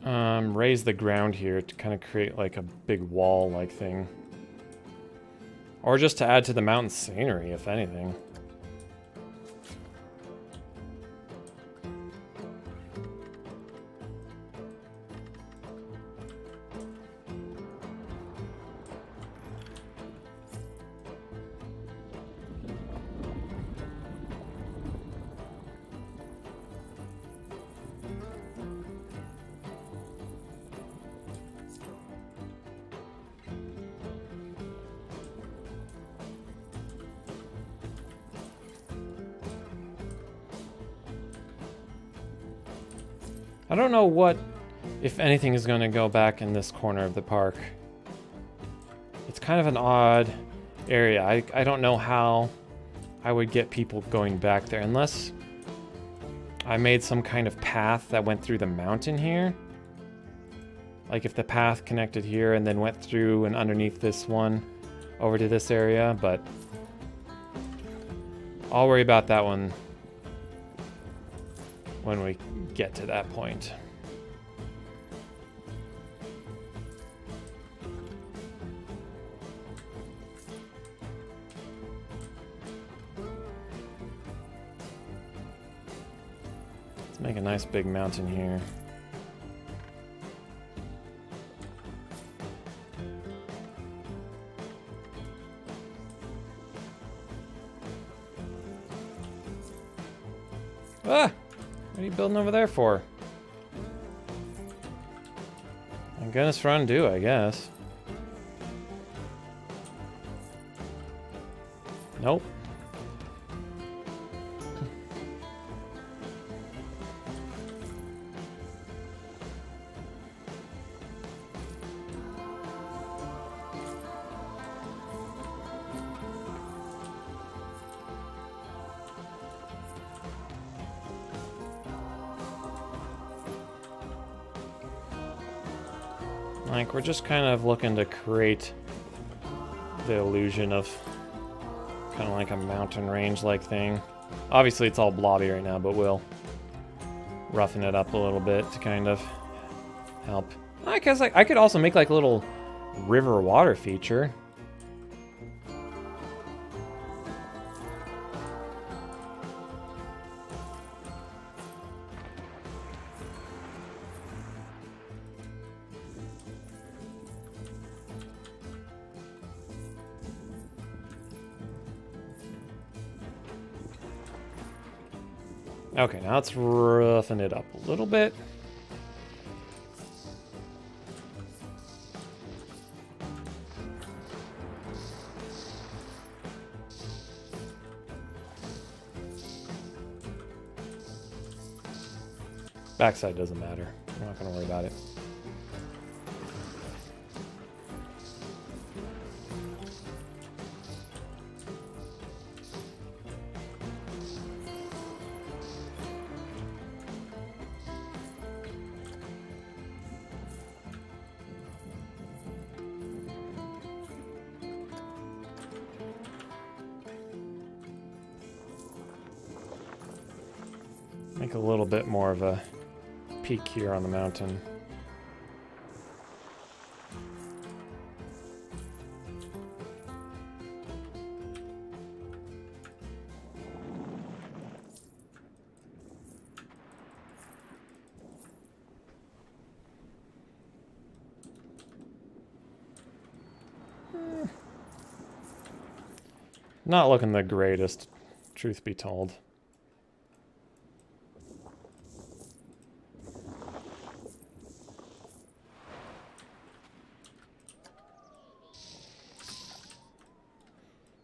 raise the ground here to kind of create like a big wall-like thing. Or just to add to the mountain scenery, if anything. I don't know what, if anything, is going to go back in this corner of the park. It's kind of an odd area. I don't know how I would get people going back there unless I made some kind of path that went through the mountain here. Like if the path connected here and then went through and underneath this one over to this area, but I'll worry about that one when we get to that point. Let's make a nice big mountain here. Ah! What are you building over there for? Thank goodness for undo, I guess. Nope. Like, we're just kind of looking to create the illusion of kind of like a mountain range-like thing. Obviously, it's all blobby right now, but we'll roughen it up a little bit to kind of help. I guess I could also make like a little river water feature. Okay, now let's roughen it up a little bit. Backside doesn't matter. I'm not going to worry about it. Make a little bit more of a peak here on the mountain. Not looking the greatest, truth be told.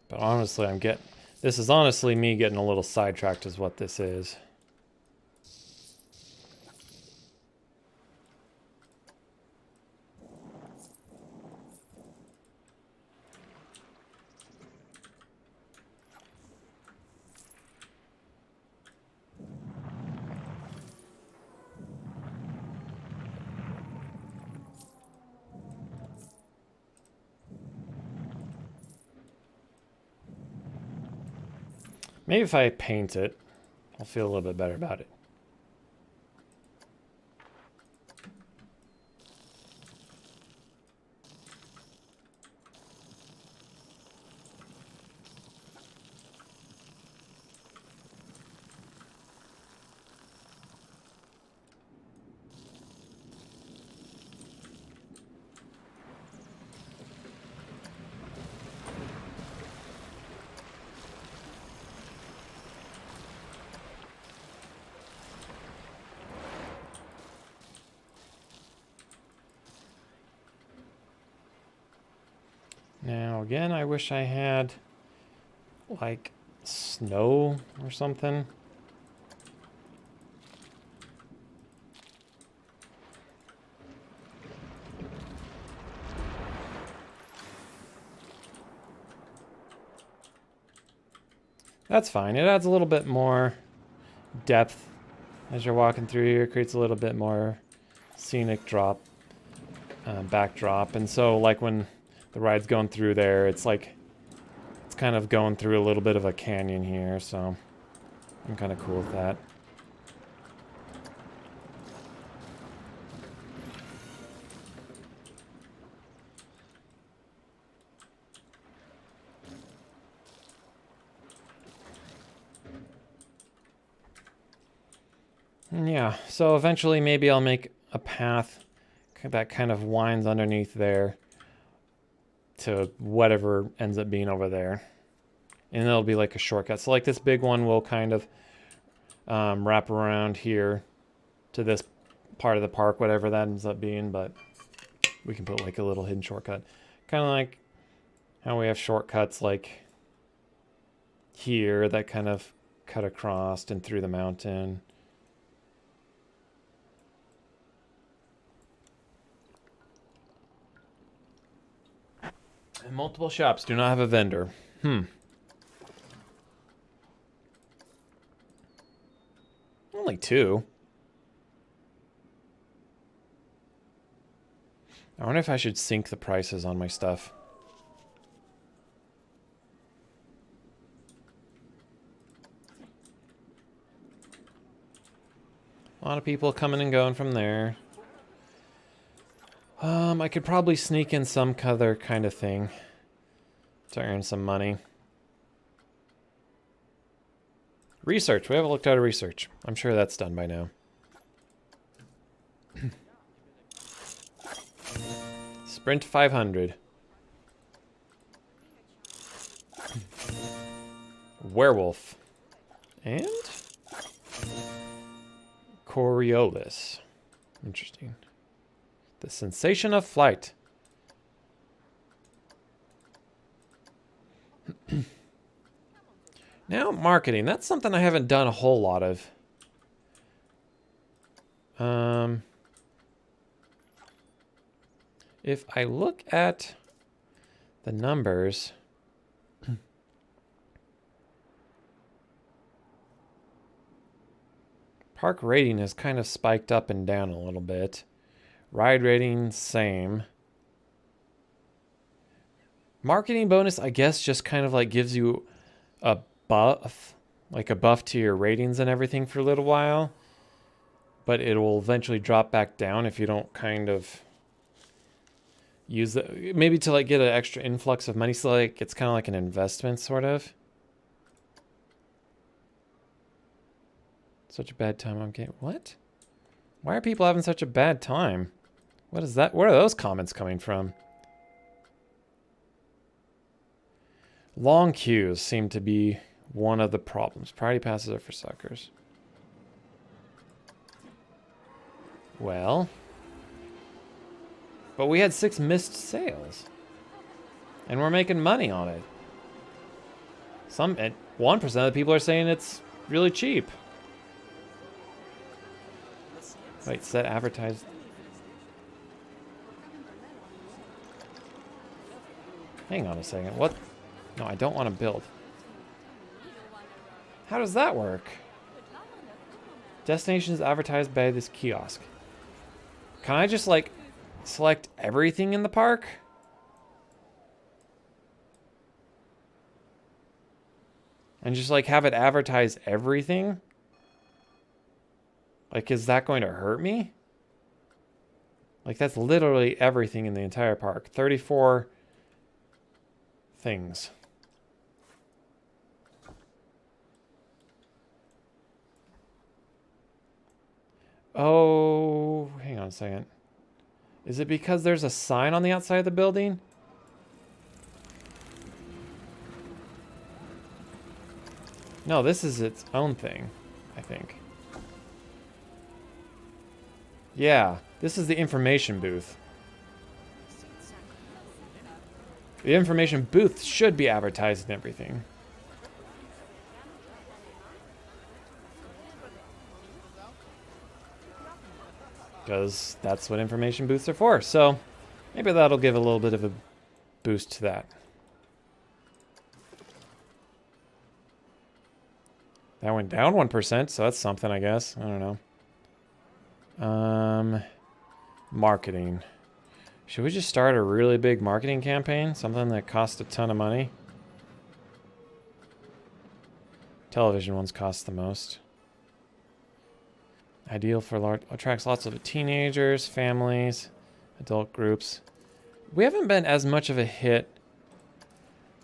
But honestly, this is honestly me getting a little sidetracked is what this is. Maybe if I paint it, I'll feel a little bit better about it. Now, again, I wish I had, like, snow or something. That's fine. It adds a little bit more depth as you're walking through here. It creates a little bit more scenic backdrop. And so, like, when the ride's going through there, it's like, it's kind of going through a little bit of a canyon here, so I'm kind of cool with that. And yeah, so eventually maybe I'll make a path that kind of winds underneath there to whatever ends up being over there. And it'll be like a shortcut. So like this big one will kind of wrap around here to this part of the park, whatever that ends up being, but we can put like a little hidden shortcut. Kind of like how we have shortcuts like here that kind of cut across and through the mountain. And multiple shops do not have a vendor. Only 2. I wonder if I should sync the prices on my stuff. A lot of people coming and going from there. I could probably sneak in some other kind of thing to earn some money. Research. We haven't looked at a research. I'm sure that's done by now. Sprint 500. Werewolf. And Coriolis. Interesting. The sensation of flight. Now, marketing. That's something I haven't done a whole lot of. If I look at the numbers, park rating has kind of spiked up and down a little bit. Ride rating, same. Marketing bonus, I guess, just kind of like gives you a buff, like a buff to your ratings and everything for a little while. But it will eventually drop back down if you don't kind of use it. Maybe to like get an extra influx of money. So like it's kind of like an investment, sort of. Such a bad time on game. What? Why are people having such a bad time? What is that? Where are those comments coming from? Long queues seem to be one of the problems. Priority passes are for suckers. Well, but we had 6 missed sales, and we're making money on it. 1% of the people are saying it's really cheap. Wait, set advertised. Hang on a second. What? No, I don't want to build. How does that work? Destinations advertised by this kiosk. Can I just, like, select everything in the park? And just, like, have it advertise everything? Like, is that going to hurt me? Like, that's literally everything in the entire park. 34 things. Oh, hang on a second. Is it because there's a sign on the outside of the building? No, this is its own thing, I think. Yeah, this is the information booth. The information booth should be advertising everything. Because that's what information booths are for. So maybe that'll give a little bit of a boost to that. That went down 1%, so that's something, I guess. I don't know. Marketing. Should we just start a really big marketing campaign? Something that costs a ton of money? Television ones cost the most. Ideal for large, attracts lots of teenagers, families, adult groups. We haven't been as much of a hit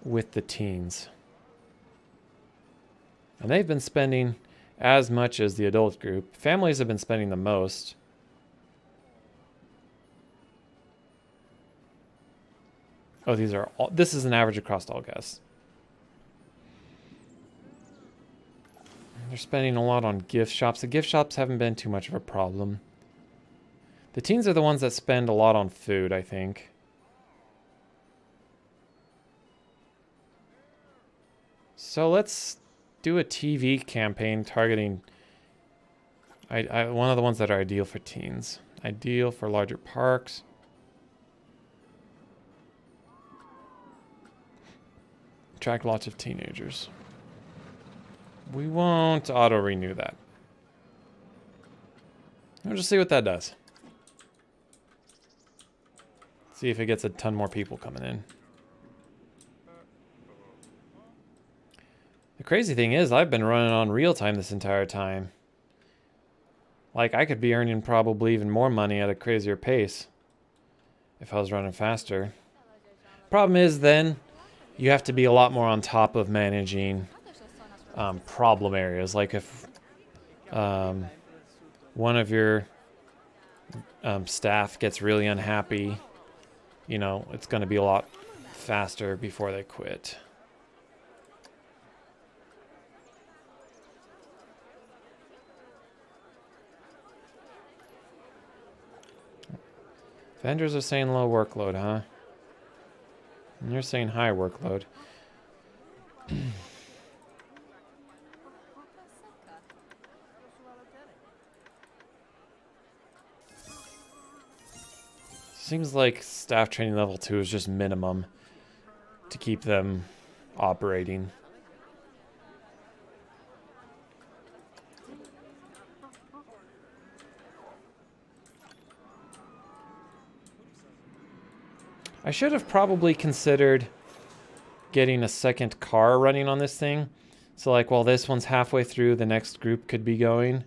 with the teens. And they've been spending as much as the adult group. Families have been spending the most. Oh, these are all, this is an average across all guests. They're spending a lot on gift shops. The gift shops haven't been too much of a problem. The teens are the ones that spend a lot on food, I think. So let's do a TV campaign targeting one of the ones that are ideal for teens. Ideal for larger parks. Attract lots of teenagers. We won't auto-renew that. We'll just see what that does. See if it gets a ton more people coming in. The crazy thing is, I've been running on real time this entire time. Like, I could be earning probably even more money at a crazier pace if I was running faster. Problem is, then, you have to be a lot more on top of managing problem areas. Like if one of your staff gets really unhappy, you know, it's going to be a lot faster before they quit. Vendors are saying low workload, huh? And you're saying high workload. Seems like staff training level 2 is just minimum to keep them operating. I should have probably considered getting a second car running on this thing. So like while this one's halfway through, the next group could be going.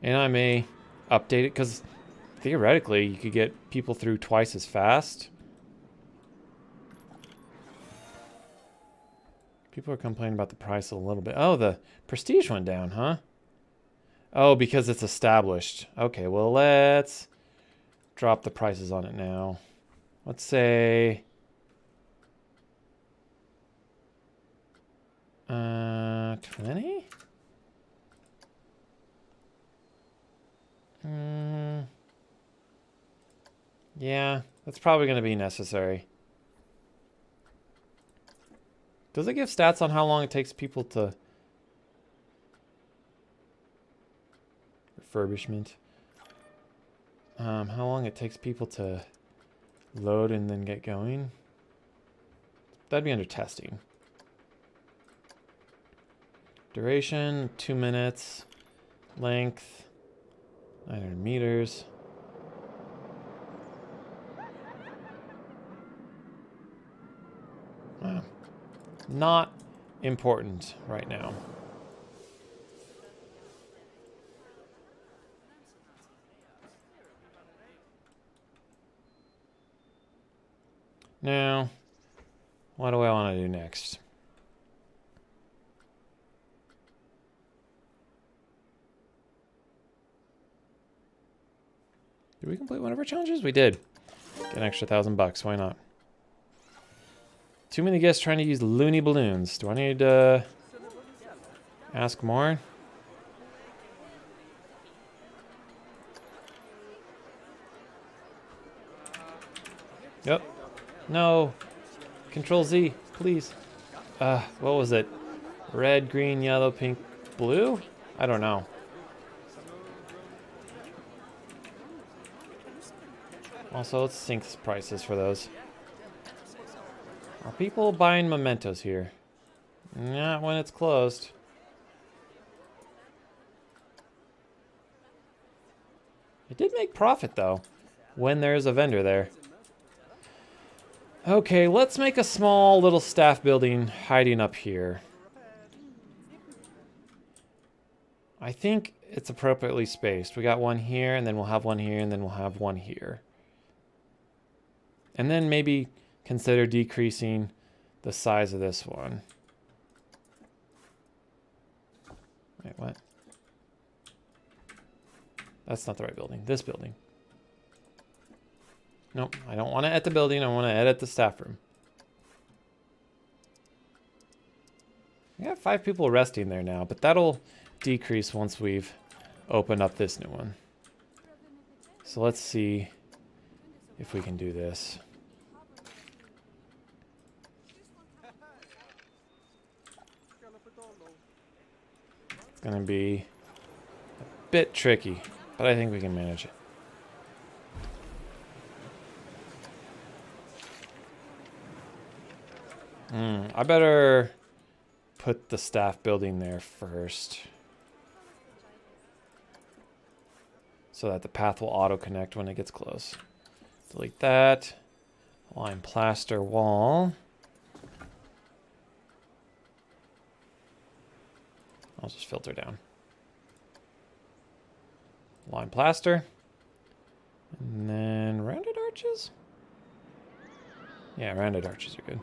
And I may update it because theoretically you could get people through twice as fast. People are complaining about the price a little bit. Oh, the prestige went down, huh? Oh, because it's established. Okay, well, let's drop the prices on it now. Let's say 20? Yeah, that's probably going to be necessary. Does it give stats on how long it takes people to... Refurbishment. How long it takes people to load and then get going? That'd be under testing. Duration, 2 minutes. Length, 900 meters. Wow. Not important right now. Now, what do I want to do next? Did we complete one of our challenges? We did. Get an extra $1,000. Why not? Too many guests trying to use loony balloons. Do I need to ask more? Yep. No. Control Z, please. What was it? Red, green, yellow, pink, blue? I don't know. Also, let's sync prices for those. Are people buying mementos here? Not when it's closed. It did make profit, though, when there's a vendor there. Okay, let's make a small little staff building hiding up here. I think it's appropriately spaced. We got one here, and then we'll have one here, and then we'll have one here. And then maybe consider decreasing the size of this one. Wait, what? That's not the right building. This building. Nope, I don't want to edit the building. I want to edit the staff room. We got 5 people resting there now, but that'll decrease once we've opened up this new one. So let's see if we can do this. It's going to be a bit tricky, but I think we can manage it. I better put the staff building there first, so that the path will auto-connect when it gets close. Delete that. Line plaster wall. I'll just filter down. Line plaster. And then rounded arches? Yeah, rounded arches are good.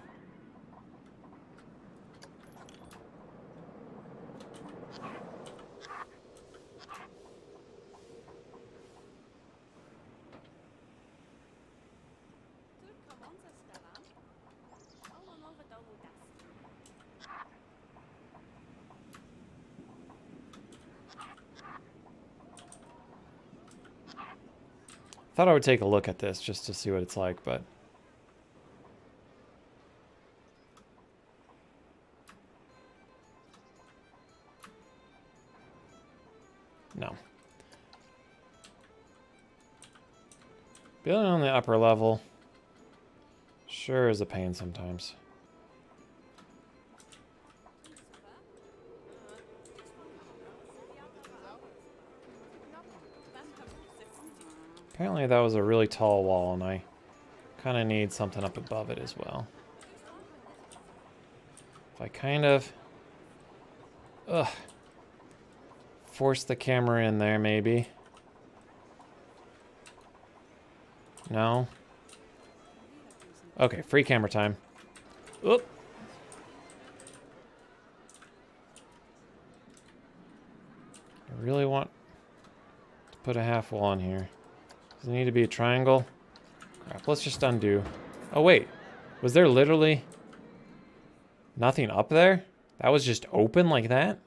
Thought I would take a look at this just to see what it's like, but no. Building on the upper level sure is a pain sometimes. Apparently that was a really tall wall, and I kind of need something up above it as well. If I kind of force the camera in there, maybe. No? Okay, free camera time. Oop. I really want to put a half wall in here. Does it need to be a triangle? Crap, let's just undo. Oh wait, was there literally nothing up there? That was just open like that?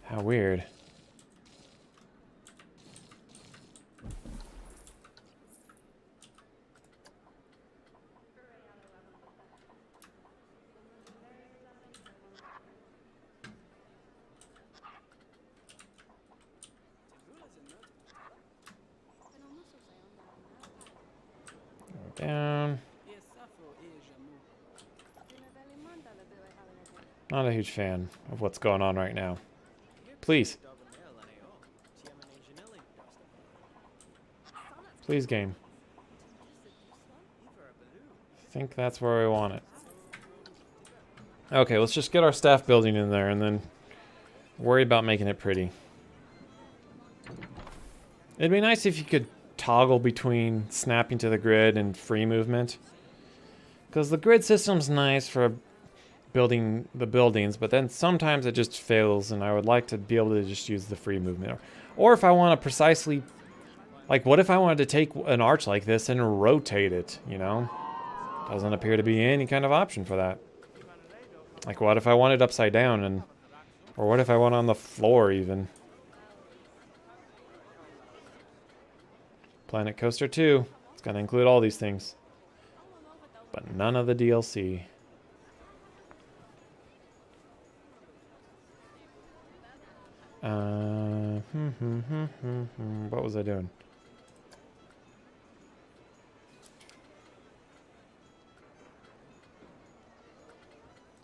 How weird. Down. Not a huge fan of what's going on right now. Please. Please, game. I think that's where we want it. Okay, let's just get our staff building in there and then worry about making it pretty. It'd be nice if you could toggle between snapping to the grid and free movement. Because the grid system's nice for building the buildings, but then sometimes it just fails, and I would like to be able to just use the free movement. Or if I want to precisely, like, what if I wanted to take an arch like this and rotate it, you know? Doesn't appear to be any kind of option for that. Like, what if I want it upside down, and, or what if I want it on the floor even? Planet Coaster 2, it's gonna include all these things, but none of the DLC. What was I doing?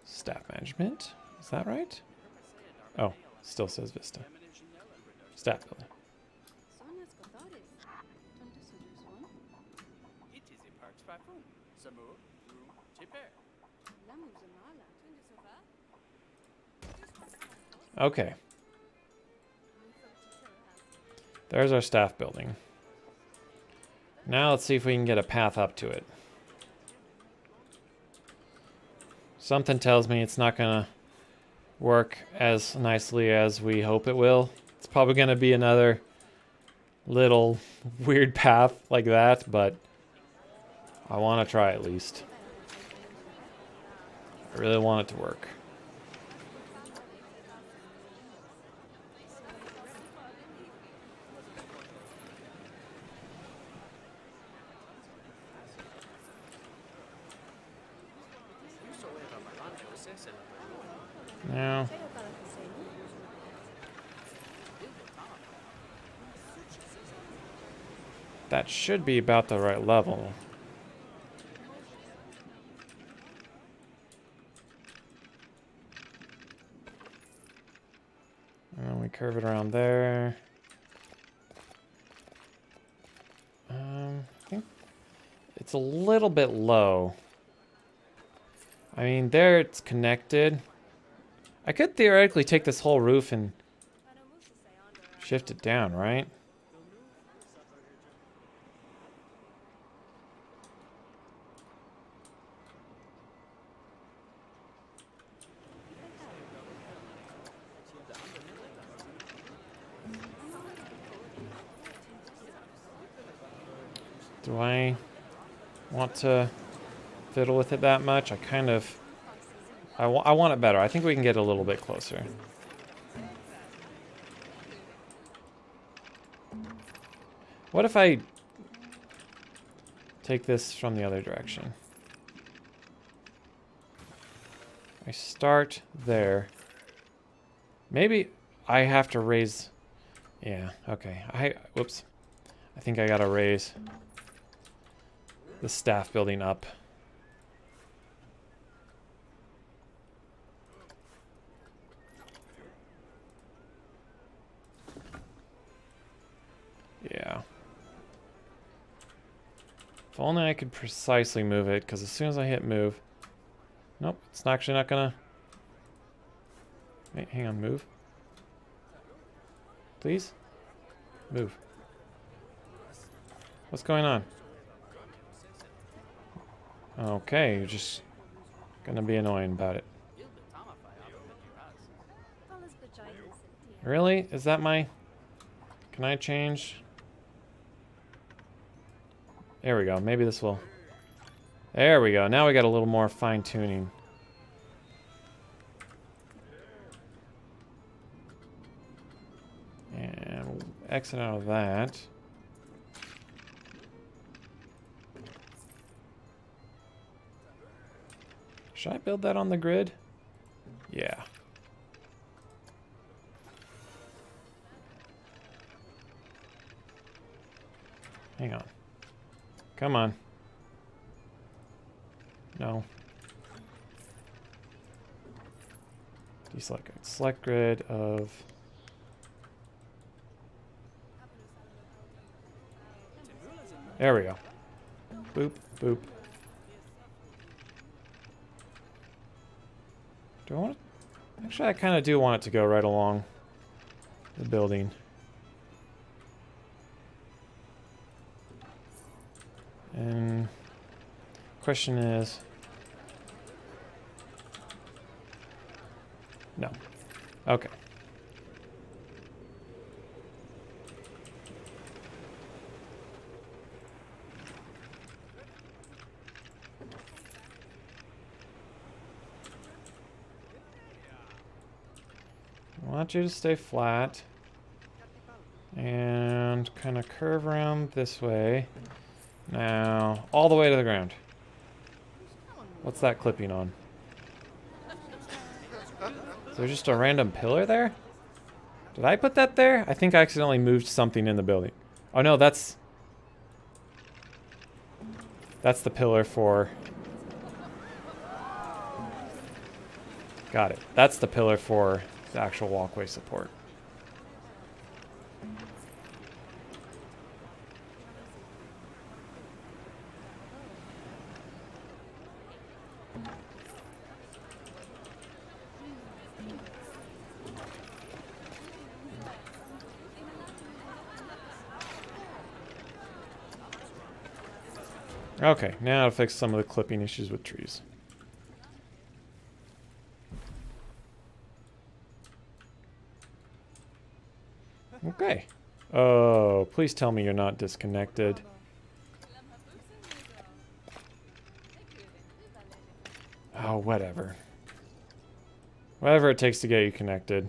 Staff management, is that right? Oh, still says Vista. Staff building. Okay. There's our staff building. Now let's see if we can get a path up to it. Something tells me it's not gonna work as nicely as we hope it will. It's probably gonna be another little weird path like that, but I want to try at least. I really want it to work. Now, that should be about the right level. And then we curve it around there. I think it's a little bit low. I mean, there it's connected. I could theoretically take this whole roof and shift it down, right? Do I want to fiddle with it that much? I kind of... I want it better. I think we can get a little bit closer. What if I take this from the other direction? I start there. Maybe I have to raise... Yeah, okay. Whoops. I think I gotta raise the staff building up. Yeah. If only I could precisely move it, because as soon as I hit move... Nope, it's actually not gonna... Wait, hang on, move. Please? Move. What's going on? Okay, you're just gonna be annoying about it. Really? Is that my... Can I change? There we go. Maybe this will... There we go. Now we got a little more fine-tuning. exit out of that. Should I build that on the grid? Yeah. Hang on. Come on. No. Deselect grid. Select grid of... There we go. Boop, boop. Do I want to... Actually, I kind of do want it to go right along the building. And question is... No. Okay. I want you to stay flat and kind of curve around this way. Now, all the way to the ground. What's that clipping on? Is there just a random pillar there? Did I put that there? I think I accidentally moved something in the building. Oh no, that's the pillar for... Got it. That's the pillar for the actual walkway support. Okay, now to fix some of the clipping issues with trees. Okay. Oh, please tell me you're not disconnected. Oh, whatever. Whatever it takes to get you connected.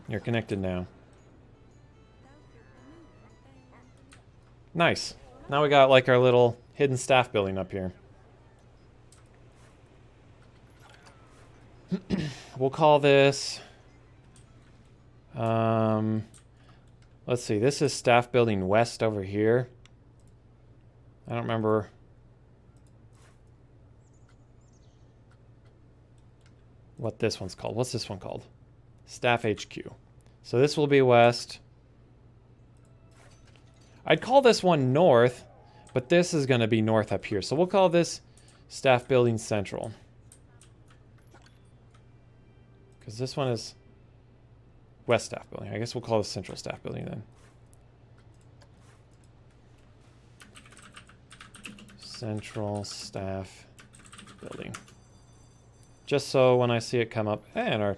You're connected now. Nice. Now we got like our little hidden staff building up here. We'll call this... let's see, this is staff building west over here. I don't remember. What this one's called. What's this one called? Staff HQ. So this will be west. I'd call this one north, but this is going to be north up here. So we'll call this staff building central. Because this one is west staff building. I guess we'll call this central staff building then. Central staff building. Just so when I see it come up, and our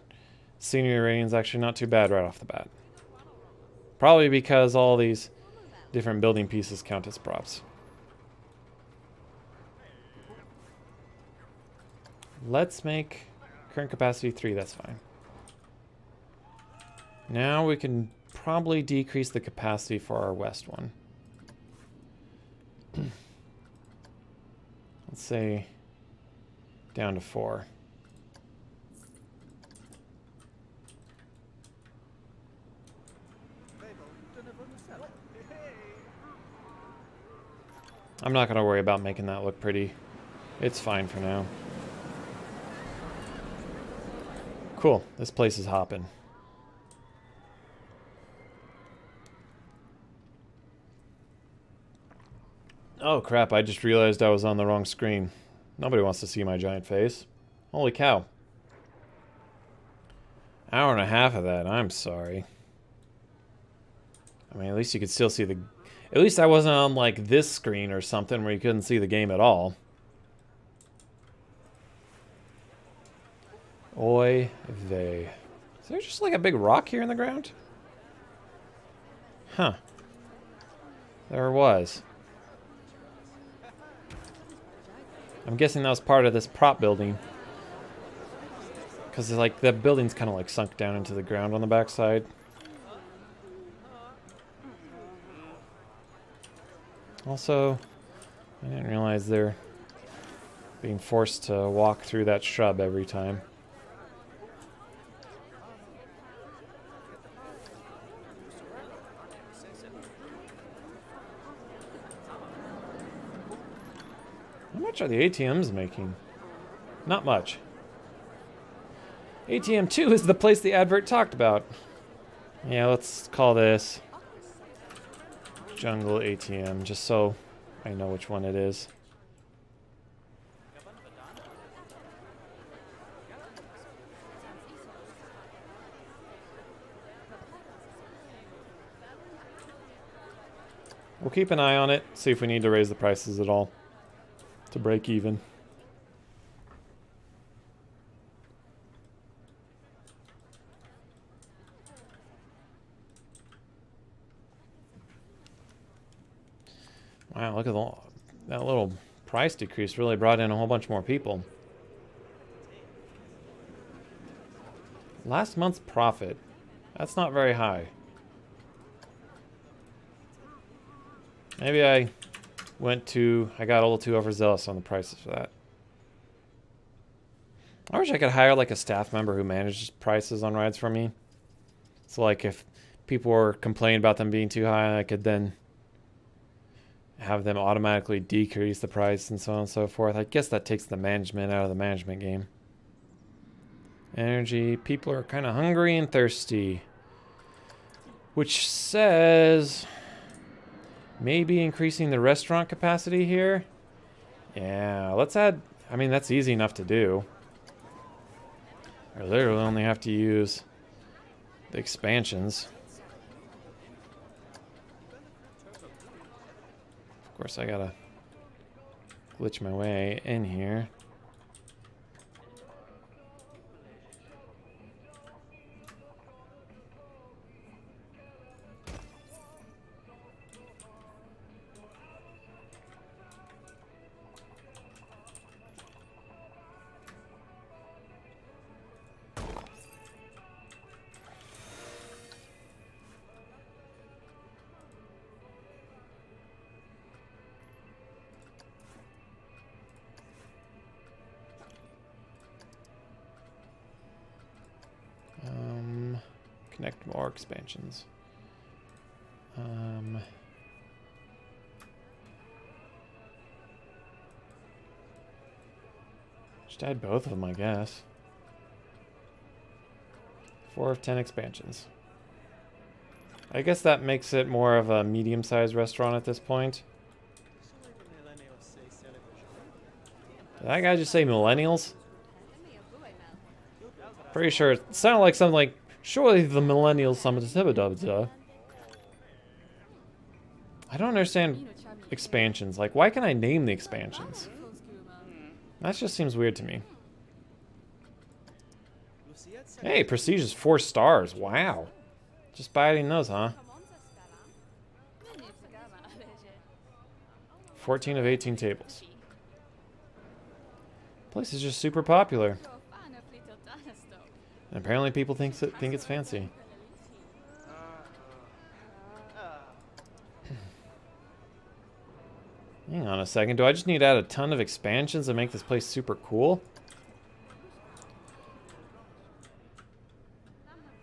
senior rating is actually not too bad right off the bat. Probably because all these different building pieces count as props. Let's make current capacity 3, that's fine. Now we can probably decrease the capacity for our west one. Let's say down to 4. I'm not going to worry about making that look pretty. It's fine for now. Cool. This place is hopping. Oh crap, I just realized I was on the wrong screen. Nobody wants to see my giant face. Holy cow. Hour and a half of that, I'm sorry. I mean, at least you could still see the... At least I wasn't on, like, this screen or something where you couldn't see the game at all. Oy vey. Is there just, like, a big rock here in the ground? Huh. There was. I'm guessing that was part of this prop building. Because, like, the building's kind of, like, sunk down into the ground on the backside. Also, I didn't realize they're being forced to walk through that shrub every time. How much are the ATMs making? Not much. ATM 2 is the place the advert talked about. Yeah, let's call this Jungle ATM, just so I know which one it is. We'll keep an eye on it, see if we need to raise the prices at all to break even. Wow, look at that little price decrease really brought in a whole bunch more people. Last month's profit. That's not very high. Maybe I got a little too overzealous on the prices for that. I wish I could hire like a staff member who manages prices on rides for me. So like if people were complaining about them being too high, I could then have them automatically decrease the price and so on and so forth. I guess that takes the management out of the management game. Energy. People are kind of hungry and thirsty. Which says maybe increasing the restaurant capacity here. Yeah, let's add... I mean, that's easy enough to do. I literally only have to use the expansions. Of course, I gotta glitch my way in here. Connect more expansions. Just add both of them, I guess. 4 of 10 expansions. I guess that makes it more of a medium-sized restaurant at this point. Did that guy just say millennials? Pretty sure it sounded like something like, surely the millennials some. I don't understand expansions. Like, why can I name the expansions? That just seems weird to me. Hey, Prestige is 4 stars. Wow. Just by adding those, huh? 14 of 18 tables. Place is just super popular. And apparently people think it's fancy. Hang on a second. Do I just need to add a ton of expansions to make this place super cool?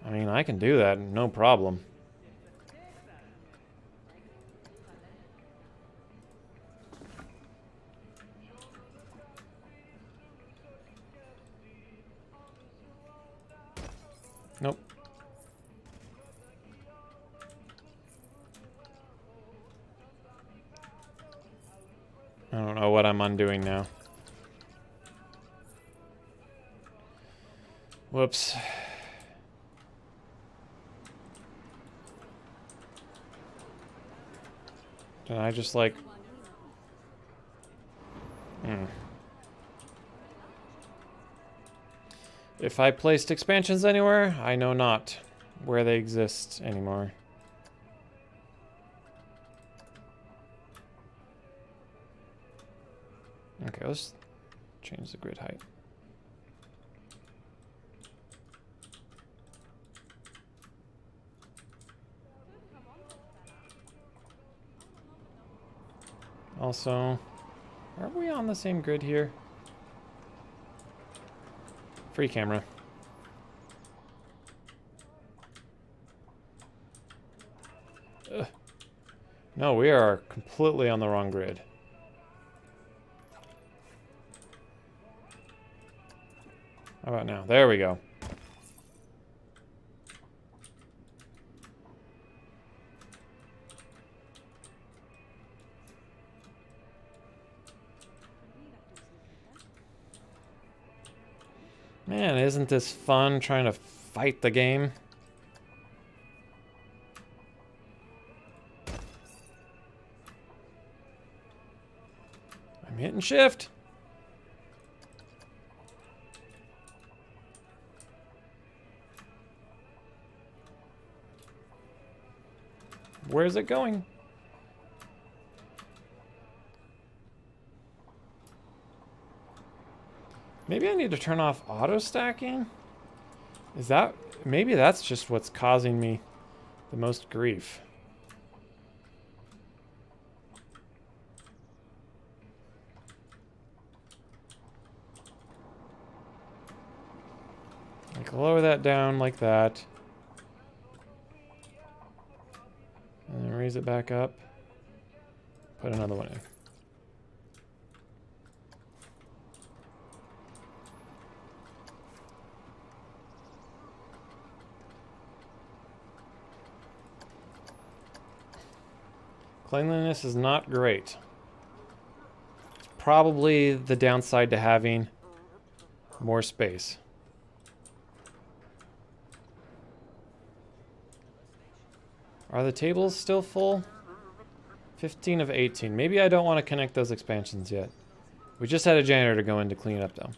I mean, I can do that, no problem. Nope. I don't know what I'm undoing now. Whoops. Did I just like... If I placed expansions anywhere, I know not where they exist anymore. Okay, let's change the grid height. Also, are we on the same grid here? Free camera. Ugh. No, we are completely on the wrong grid. How about now? There we go. Man, isn't this fun trying to fight the game? I'm hitting shift. Where's it going? Maybe I need to turn off auto stacking? Is that... maybe that's just what's causing me the most grief. Like, lower that down like that. And then raise it back up. Put another one in. Cleanliness is not great. It's probably the downside to having more space. Are the tables still full? 15 of 18. Maybe I don't want to connect those expansions yet. We just had a janitor go in to clean up though.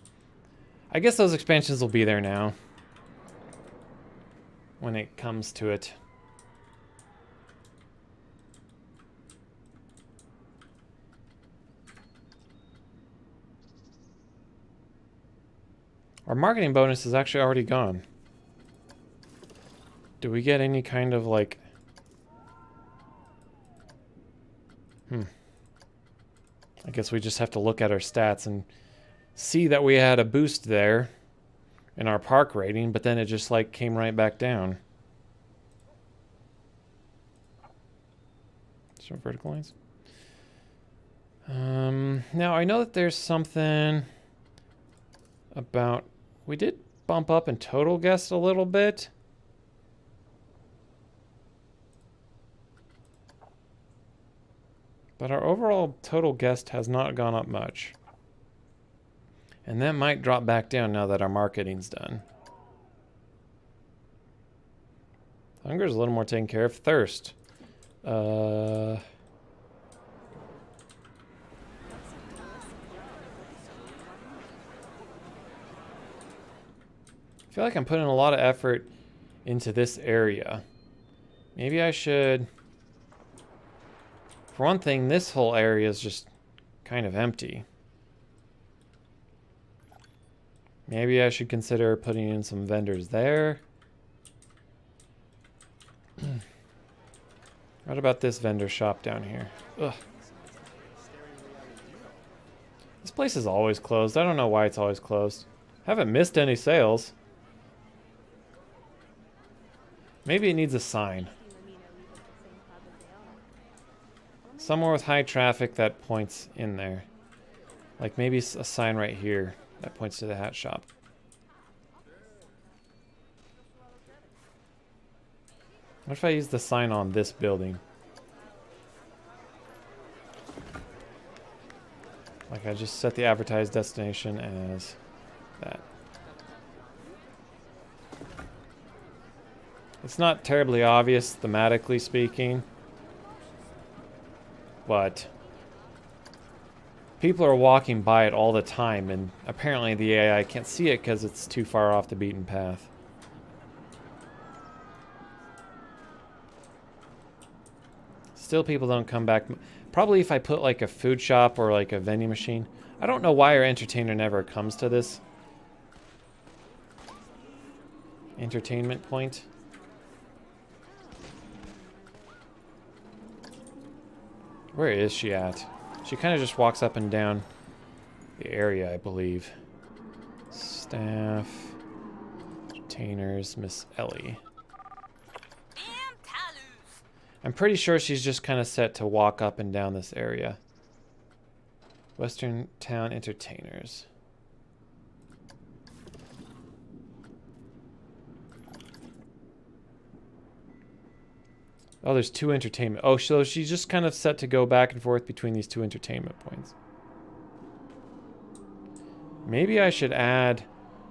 I guess those expansions will be there now. When it comes to it. Our marketing bonus is actually already gone. Do we get any kind of like... I guess we just have to look at our stats and see that we had a boost there in our park rating, but then it just like came right back down. Some vertical lines. Now I know that there's something about... we did bump up in total guests a little bit. But our overall total guest has not gone up much. And that might drop back down now that our marketing's done. Hunger's a little more taken care of. Thirst. I feel like I'm putting a lot of effort into this area. Maybe I should... For one thing, this whole area is just kind of empty. Maybe I should consider putting in some vendors there. What about this vendor shop down here? Ugh. This place is always closed. I don't know why it's always closed. Haven't missed any sales. Maybe it needs a sign. Somewhere with high traffic that points in there. Like maybe a sign right here that points to the hat shop. What if I use the sign on this building? Like I just set the advertised destination as that. It's not terribly obvious thematically speaking. But people are walking by it all the time, and apparently the AI can't see it because it's too far off the beaten path. Still, people don't come back. Probably if I put like a food shop or like a vending machine. I don't know why our entertainer never comes to this entertainment point. Where is she at? She kind of just walks up and down the area, I believe. Staff, retainers, Miss Ellie. I'm pretty sure she's just kind of set to walk up and down this area. Western Town Entertainers. Oh, there's 2 entertainment. Oh, so she's just kind of set to go back and forth between these 2 entertainment points. Maybe I should add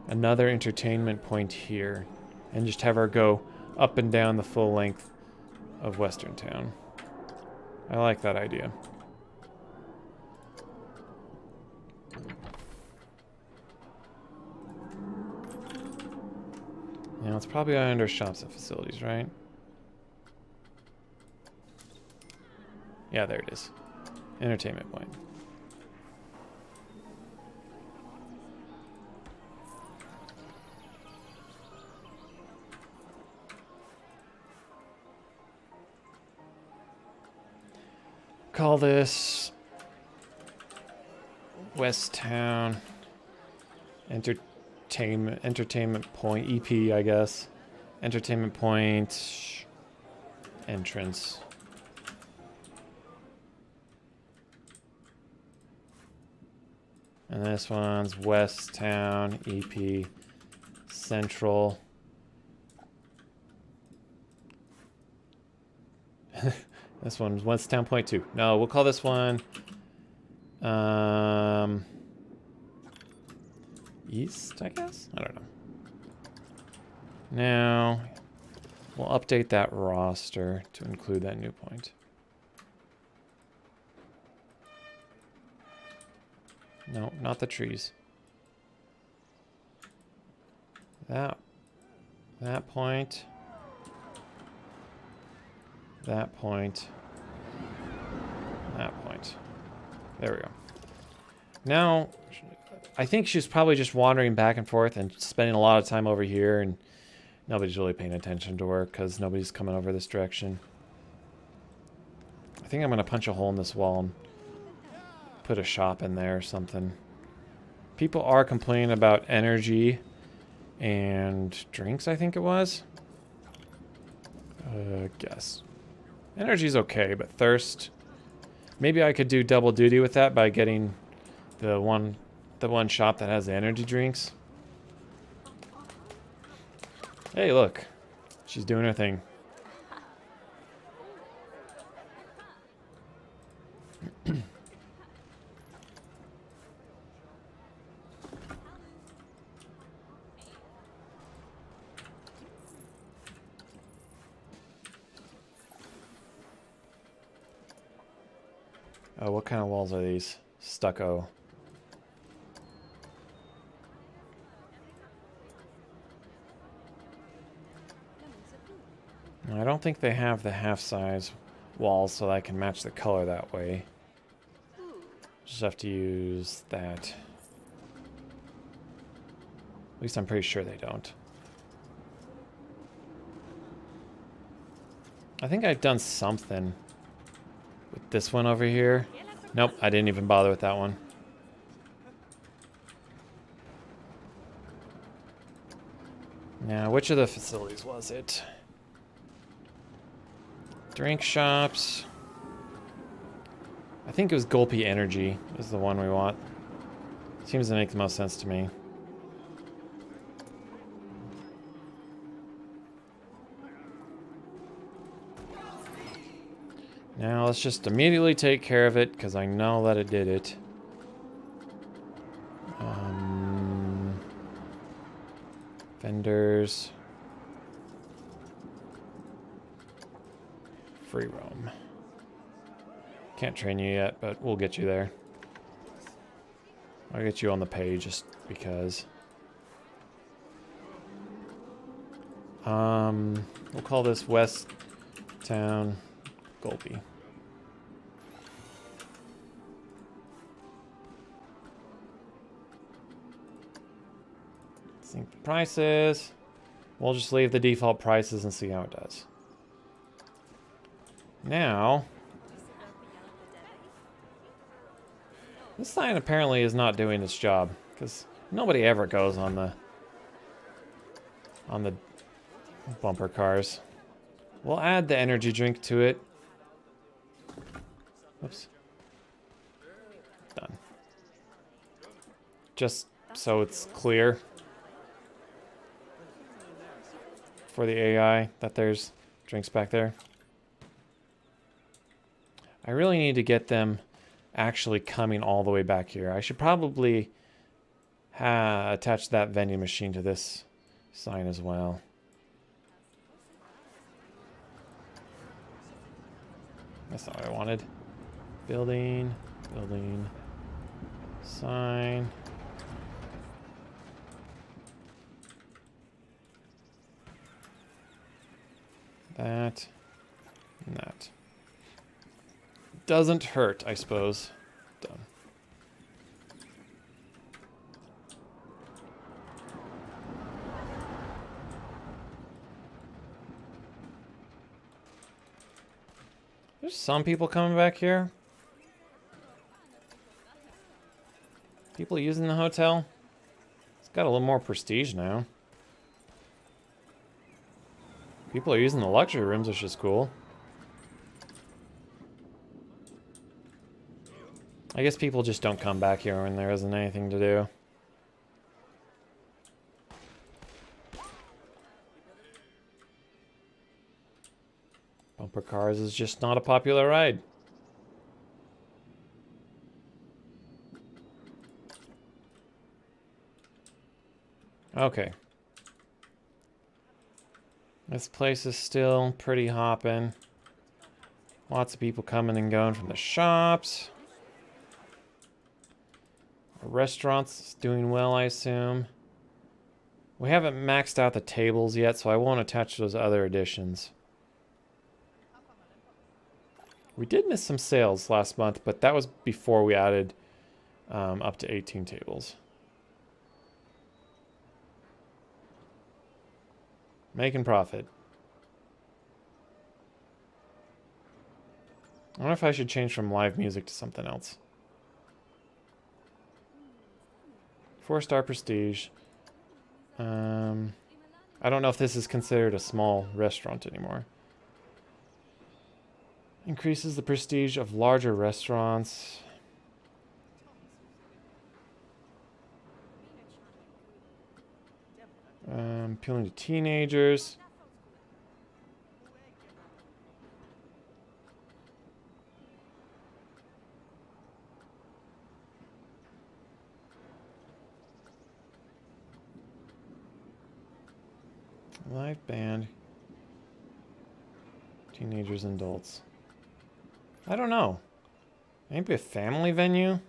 another entertainment point here and just have her go up and down the full length of Western Town. I like that idea. Now it's probably under shops and facilities, right? Yeah, there it is. Entertainment point. Call this West Town Entertainment Point, EP, I guess. Entertainment Point entrance. And this one's West Town, EP, Central. This one's West Town Point 2. No, we'll call this one East, I guess? I don't know. Now, we'll update that roster to include that new point. No, not the trees. That point. That point. That point. There we go. Now, I think she's probably just wandering back and forth and spending a lot of time over here, and nobody's really paying attention to her because nobody's coming over this direction. I think I'm going to punch a hole in this wall and put a shop in there or something. People are complaining about energy and drinks, I think it was. Guess. Energy's okay, but thirst. Maybe I could do double duty with that by getting the one shop that has the energy drinks. Hey, look. She's doing her thing. Oh, what kind of walls are these? Stucco. I don't think they have the half-size walls so that I can match the color that way. Just have to use that. At least I'm pretty sure they don't. I think I've done something with this one over here. Nope, I didn't even bother with that one. Now, which of the facilities was it? Drink shops. I think it was Gulpy Energy is the one we want. Seems to make the most sense to me. Now let's just immediately take care of it because I know that it did it. Vendors. Free roam. Can't train you yet, but we'll get you there. I'll get you on the page just because. We'll call this West Town Gulpy. Sync the prices. We'll just leave the default prices and see how it does. Now, This sign apparently is not doing its job, because nobody ever goes on the bumper cars. We'll add the energy drink to it. Oops. Done. Just so it's clear for the AI that there's drinks back there. I really need to get them actually coming all the way back here. I should probably attach that vending machine to this sign as well. That's not what I wanted. Building, building, sign. That, and that. Doesn't hurt, I suppose. Done. There's some people coming back here. People using the hotel. It's got a little more prestige now. People are using the luxury rooms, which is cool. I guess people just don't come back here when there isn't anything to do. Bumper cars is just not a popular ride. Okay. This place is still pretty hopping. Lots of people coming and going from the shops. The restaurant's doing well, I assume. We haven't maxed out the tables yet, so I won't attach those other additions. We did miss some sales last month, but that was before we added up to 18 tables. Making profit. I wonder if I should change from live music to something else. 4-star prestige. I don't know if this is considered a small restaurant anymore. Increases the prestige of larger restaurants. Appealing to teenagers. Live band. Teenagers and adults. I don't know. Maybe a family venue?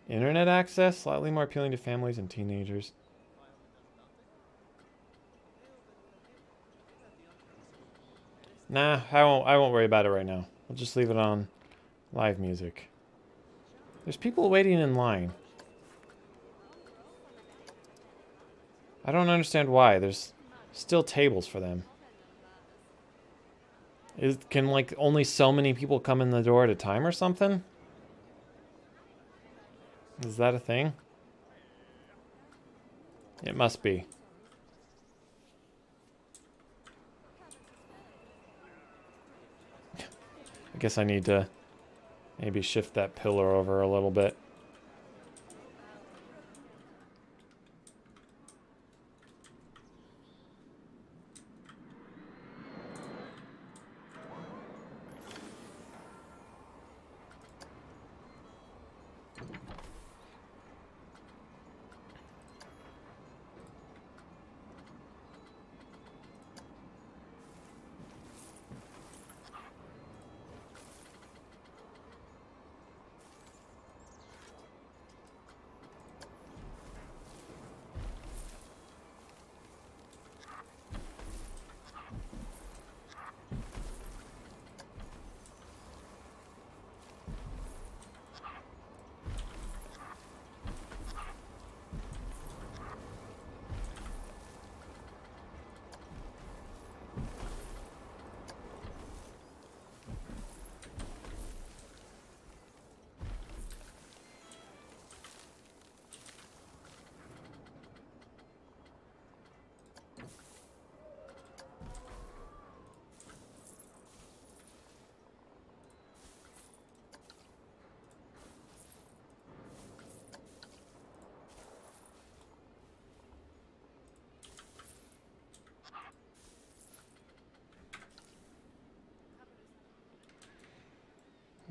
Internet access? Slightly more appealing to families and teenagers. Nah, I won't worry about it right now. We'll just leave it on live music. There's people waiting in line. I don't understand why. There's still tables for them. Can like only so many people come in the door at a time or something? Is that a thing? It must be. I guess I need to maybe shift that pillar over a little bit.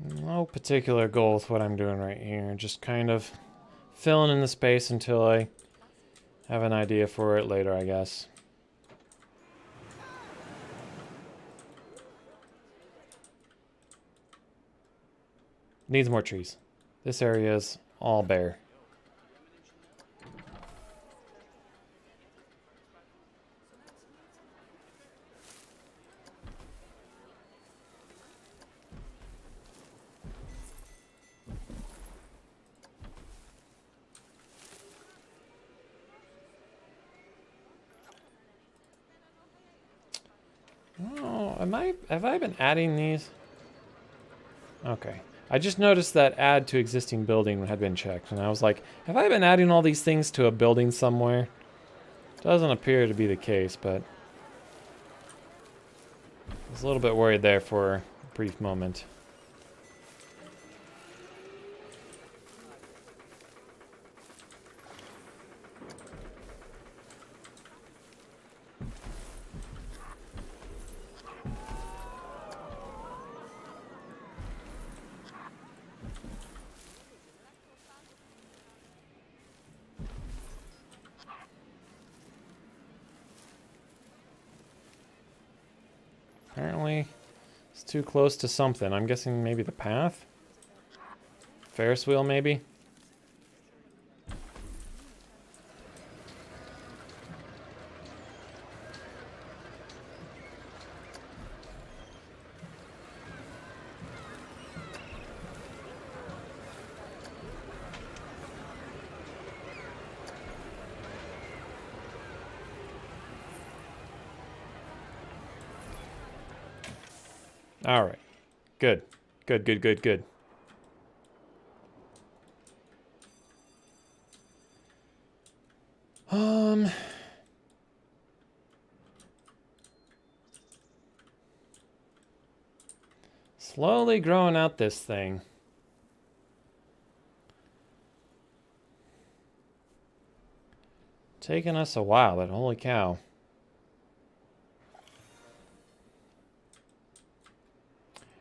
No particular goal with what I'm doing right here. Just kind of filling in the space until I have an idea for it later, I guess. Needs more trees. This area is all bare. Oh, have I been adding these? Okay. I just noticed that add to existing building had been checked, and I was like, have I been adding all these things to a building somewhere? Doesn't appear to be the case, but I was a little bit worried there for a brief moment. Apparently, it's too close to something. I'm guessing maybe the path? Ferris wheel, maybe? All right. Good. Good, good, good, good. Slowly growing out this thing. Taking us a while, but holy cow.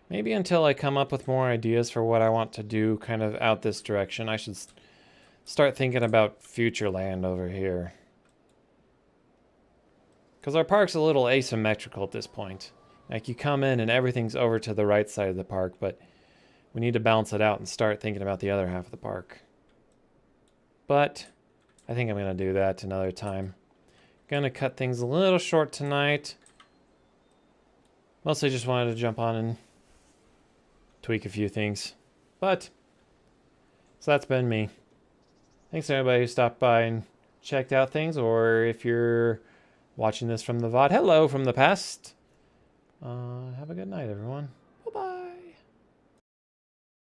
Maybe until I come up with more ideas for what I want to do kind of out this direction, I should start thinking about future land over here. Because our park's a little asymmetrical at this point. Like, you come in and everything's over to the right side of the park, but we need to balance it out and start thinking about the other half of the park. But I think I'm going to do that another time. Going to cut things a little short tonight. Mostly just wanted to jump on and tweak a few things. But, so that's been me. Thanks to everybody who stopped by and checked out things, or if you're watching this from the VOD, hello from the past. Have a good night, everyone.